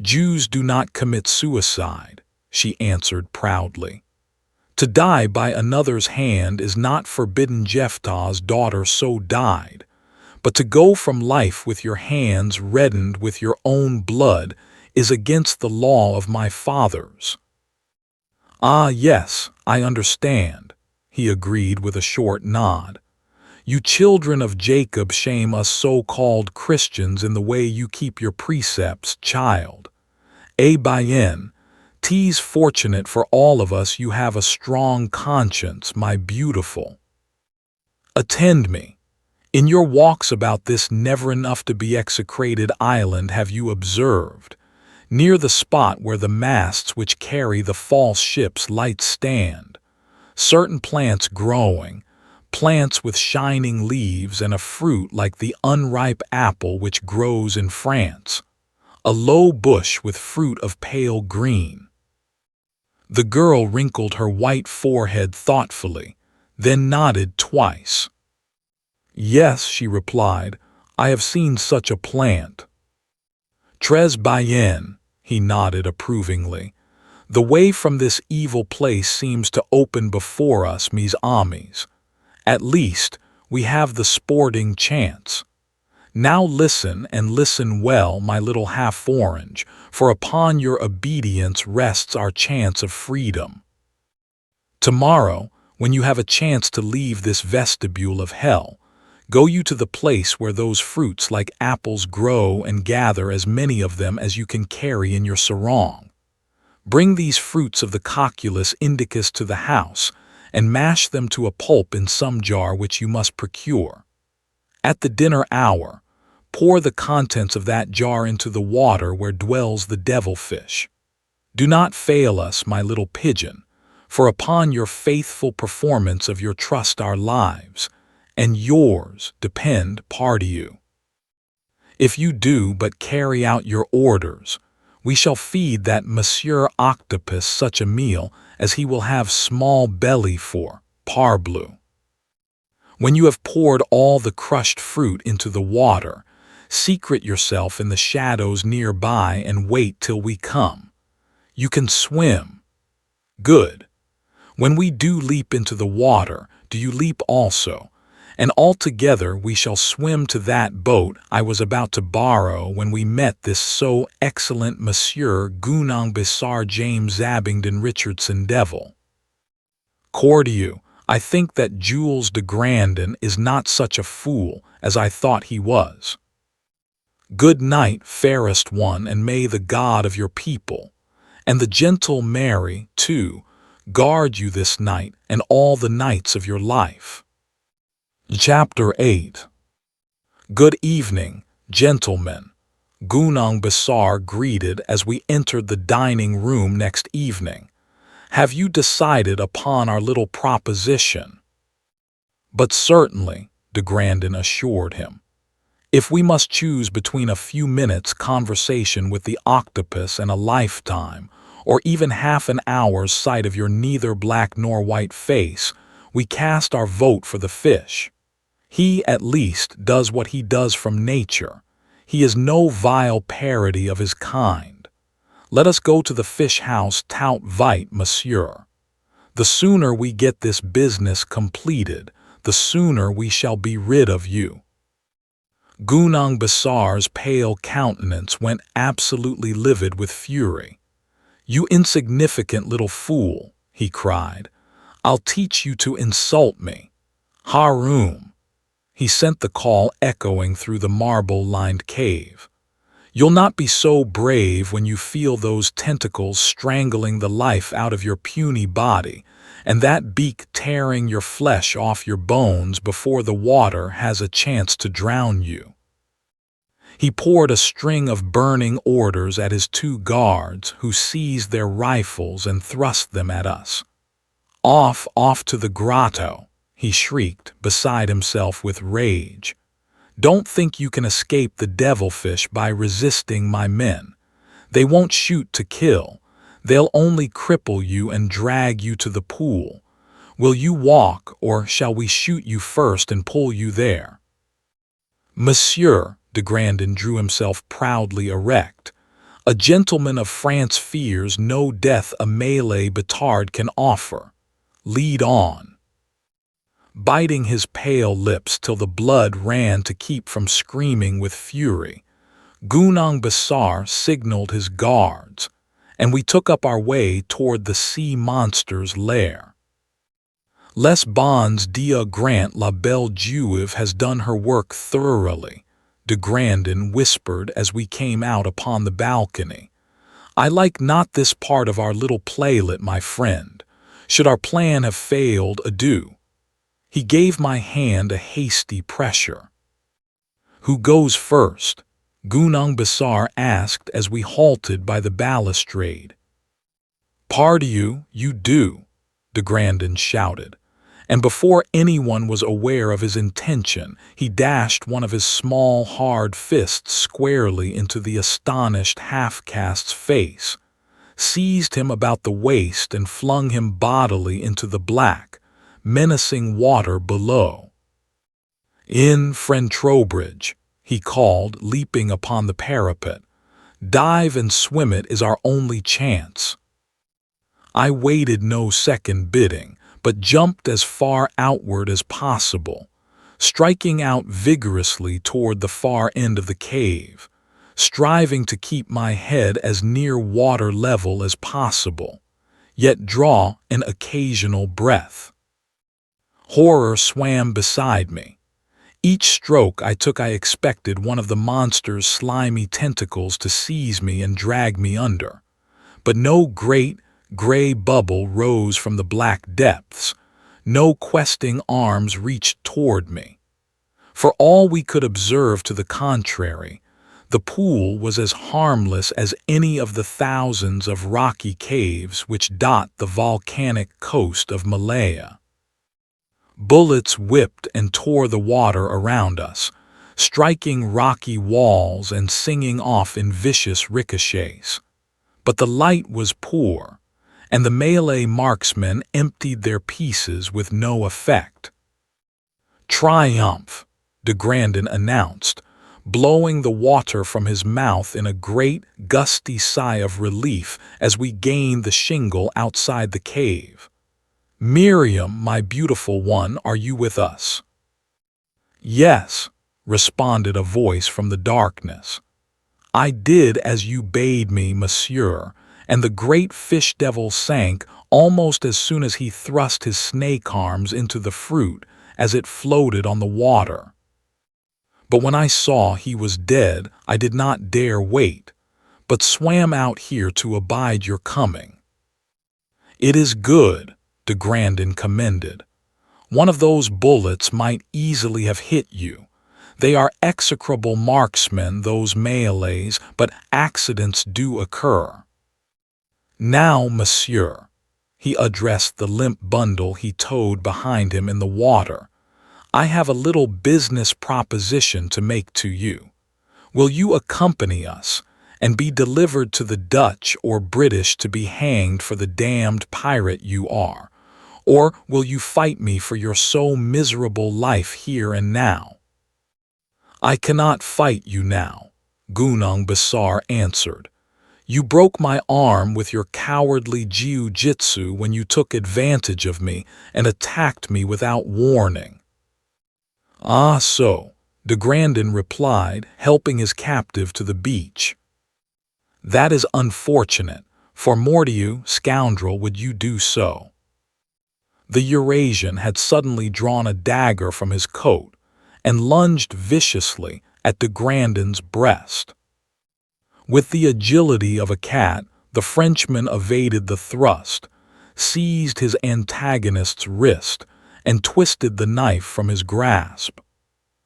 Jews do not commit suicide, she answered proudly. To die by another's hand is not forbidden. Jephthah's daughter so died, but to go from life with your hands reddened with your own blood is against the law of my fathers. Ah, yes, I understand, he agreed with a short nod. You children of Jacob shame us so-called Christians in the way you keep your precepts, child. Bien, 'tis fortunate for all of us you have a strong conscience, my beautiful. Attend me. In your walks about this never-enough-to-be-execrated island have you observed, near the spot where the masts which carry the false ships' lights stand, certain plants growing, plants with shining leaves and a fruit like the unripe apple which grows in France, a low bush with fruit of pale green. The girl wrinkled her white forehead thoughtfully, then nodded twice. Yes, she replied, I have seen such a plant. Très bien, he nodded approvingly. The way from this evil place seems to open before us, mes amis. At least, we have the sporting chance. Now listen, and listen well, my little half-orange, for upon your obedience rests our chance of freedom. Tomorrow, when you have a chance to leave this vestibule of hell, go you to the place where those fruits like apples grow and gather as many of them as you can carry in your sarong. Bring these fruits of the cocculus indicus to the house, and mash them to a pulp in some jar which you must procure. At the dinner hour, pour the contents of that jar into the water where dwells the devilfish. Do not fail us, my little pigeon, for upon your faithful performance of your trust our lives, and yours depend, pardieu. If you do but carry out your orders, we shall feed that Monsieur Octopus such a meal as he will have small belly for, parbleu. When you have poured all the crushed fruit into the water, secret yourself in the shadows nearby and wait till we come. You can swim. Good. When we do leap into the water, do you leap also, and altogether we shall swim to that boat I was about to borrow when we met this so excellent Monsieur Gunong Bissar James Abingdon Richardson Devil. Cordieu, I think that Jules de Grandin is not such a fool as I thought he was. Good night, fairest one, and may the God of your people, and the gentle Mary, too, guard you this night and all the nights of your life. Chapter 8. Good evening, gentlemen, Gunong Bissar greeted as we entered the dining room next evening. Have you decided upon our little proposition? But certainly, de Grandin assured him. If we must choose between a few minutes' conversation with the octopus and a lifetime, or even half an hour's sight of your neither black nor white face, we cast our vote for the fish. He, at least, does what he does from nature. He is no vile parody of his kind. Let us go to the fish-house tout vite, monsieur. The sooner we get this business completed, the sooner we shall be rid of you. Gunong Bissar's pale countenance went absolutely livid with fury. You insignificant little fool, he cried. I'll teach you to insult me. Haroom. He sent the call echoing through the marble-lined cave. You'll not be so brave when you feel those tentacles strangling the life out of your puny body, and that beak tearing your flesh off your bones before the water has a chance to drown you. He poured a string of burning orders at his two guards, who seized their rifles and thrust them at us. Off to the grotto, he shrieked, beside himself with rage. Don't think you can escape the devilfish by resisting my men. They won't shoot to kill. They'll only cripple you and drag you to the pool. Will you walk, or shall we shoot you first and pull you there? Monsieur, de Grandin drew himself proudly erect. A gentleman of France fears no death a Malay batard can offer. Lead on. Biting his pale lips till the blood ran to keep from screaming with fury, Gunong Bissar signaled his guards, and we took up our way toward the sea monster's lair. Les bons dieux grant la belle Juive has done her work thoroughly, de Grandin whispered as we came out upon the balcony. I like not this part of our little playlet, my friend. Should our plan have failed, adieu. He gave my hand a hasty pressure. Who goes first? Gunong Bissar asked as we halted by the balustrade. Pardieu, you do, de Grandin shouted, and before anyone was aware of his intention, he dashed one of his small, hard fists squarely into the astonished half-caste's face, seized him about the waist and flung him bodily into the black, menacing water below. In, friend Trowbridge, he called, leaping upon the parapet. Dive and swim it is our only chance. I waited no second bidding, but jumped as far outward as possible, striking out vigorously toward the far end of the cave, striving to keep my head as near water level as possible, yet draw an occasional breath. Horror swam beside me. Each stroke I took I expected one of the monster's slimy tentacles to seize me and drag me under, but no great, gray bubble rose from the black depths, no questing arms reached toward me. For all we could observe to the contrary, the pool was as harmless as any of the thousands of rocky caves which dot the volcanic coast of Malaya. Bullets whipped and tore the water around us, striking rocky walls and singing off in vicious ricochets. But the light was poor, and the Malay marksmen emptied their pieces with no effect. "Triumph," de Grandin announced, blowing the water from his mouth in a great, gusty sigh of relief as we gained the shingle outside the cave. "Miriam, my beautiful one, are you with us?" "Yes," responded a voice from the darkness. "I did as you bade me, monsieur," and the great fish devil sank almost as soon as he thrust his snake arms into the fruit as it floated on the water. "But when I saw he was dead, I did not dare wait, but swam out here to abide your coming." "It is good," de Grandin commended. "One of those bullets might easily have hit you. They are execrable marksmen, those Malays, but accidents do occur. Now, monsieur," he addressed the limp bundle he towed behind him in the water, "I have a little business proposition to make to you. Will you accompany us and be delivered to the Dutch or British to be hanged for the damned pirate you are? Or will you fight me for your so miserable life here and now?" "I cannot fight you now," Gunung Besar answered. "You broke my arm with your cowardly jiu-jitsu when you took advantage of me and attacked me without warning." "Ah, so," de Grandin replied, helping his captive to the beach. "That is unfortunate, for mordieu, scoundrel, would you do so?" The Eurasian had suddenly drawn a dagger from his coat and lunged viciously at de Grandin's breast. With the agility of a cat, the Frenchman evaded the thrust, seized his antagonist's wrist, and twisted the knife from his grasp.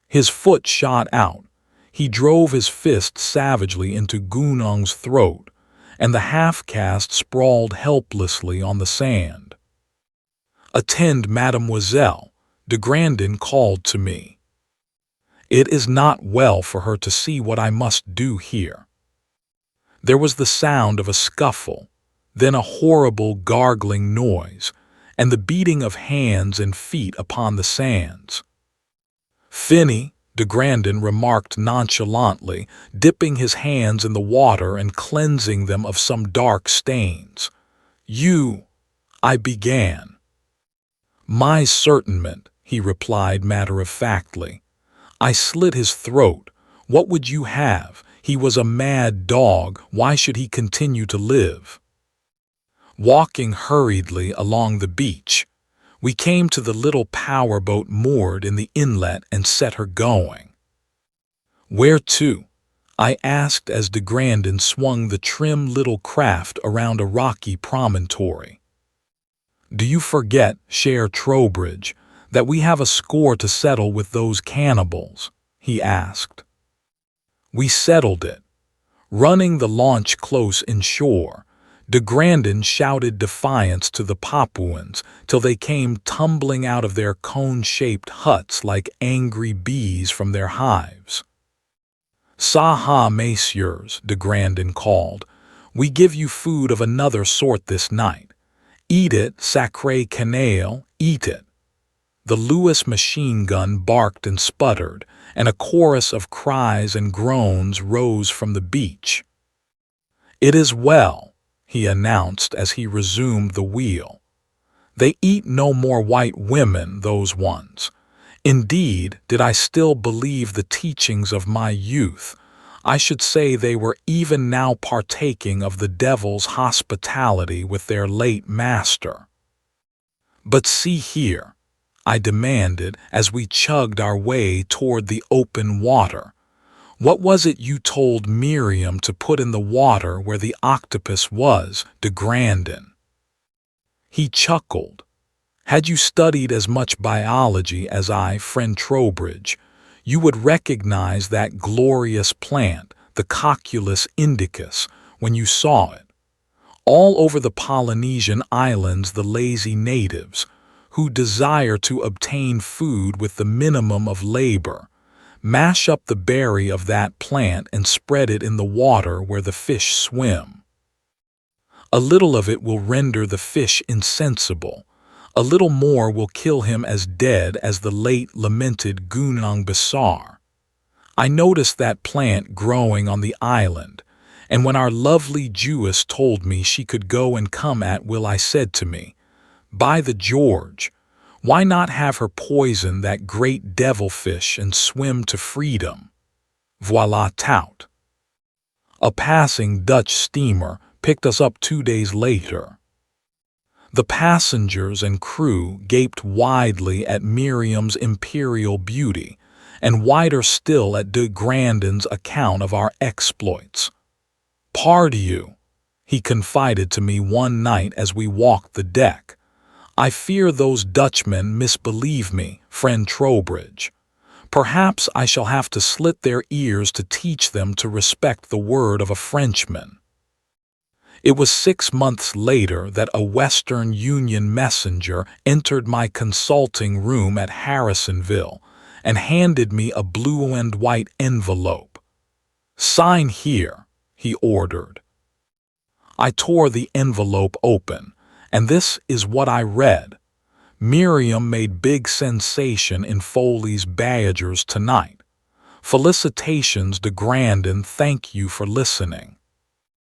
His foot shot out. He drove his fist savagely into Gunung's throat, and the half-caste sprawled helplessly on the sand. "Attend, mademoiselle," de Grandin called to me. "It is not well for her to see what I must do here." There was the sound of a scuffle, then a horrible gargling noise, and the beating of hands and feet upon the sands. "Finny," de Grandin remarked nonchalantly, dipping his hands in the water and cleansing them of some dark stains. I began. "My certainment," he replied matter-of-factly. "I slit his throat. What would you have? He was a mad dog. Why should he continue to live?" Walking hurriedly along the beach, we came to the little powerboat moored in the inlet and set her going. "Where to?" I asked as de Grandin swung the trim little craft around a rocky promontory. "Do you forget, cher Trowbridge, that we have a score to settle with those cannibals?" he asked. We settled it. Running the launch close inshore, de Grandin shouted defiance to the Papuans till they came tumbling out of their cone-shaped huts like angry bees from their hives. "Saha, messieurs," de Grandin called. "We give you food of another sort this night. Eat it, sacré canaille, eat it." The Lewis machine gun barked and sputtered, and a chorus of cries and groans rose from the beach. "It is well," he announced as he resumed the wheel. "They eat no more white women, those ones. Indeed, did I still believe the teachings of my youth, I should say they were even now partaking of the devil's hospitality with their late master." "But see here," I demanded as we chugged our way toward the open water. "What was it you told Miriam to put in the water where the octopus was, de Grandin?" He chuckled. "Had you studied as much biology as I, friend Trowbridge, you would recognize that glorious plant, the Cocculus indicus, when you saw it. All over the Polynesian islands the lazy natives, who desire to obtain food with the minimum of labor. Mash up the berry of that plant and spread it in the water where the fish swim. A little of it will render the fish insensible. A little more will kill him as dead as the late lamented Gunung Besar. I noticed that plant growing on the island, and when our lovely Jewess told me she could go and come at will, I said to me, by the George, why not have her poison that great devilfish and swim to freedom? Voila tout. A passing Dutch steamer picked us up 2 days later. The passengers and crew gaped widely at Miriam's imperial beauty, and wider still at de Grandin's account of our exploits. "Pardieu," he confided to me one night as we walked the deck, "I fear those Dutchmen misbelieve me, friend Trowbridge. Perhaps I shall have to slit their ears to teach them to respect the word of a Frenchman." It was 6 months later that a Western Union messenger entered my consulting room at Harrisonville and handed me a blue and white envelope. "Sign here," he ordered. I tore the envelope open, and this is what I read. "Miriam made big sensation in Foley's Badgers tonight. Felicitations de Grandin, thank you for listening."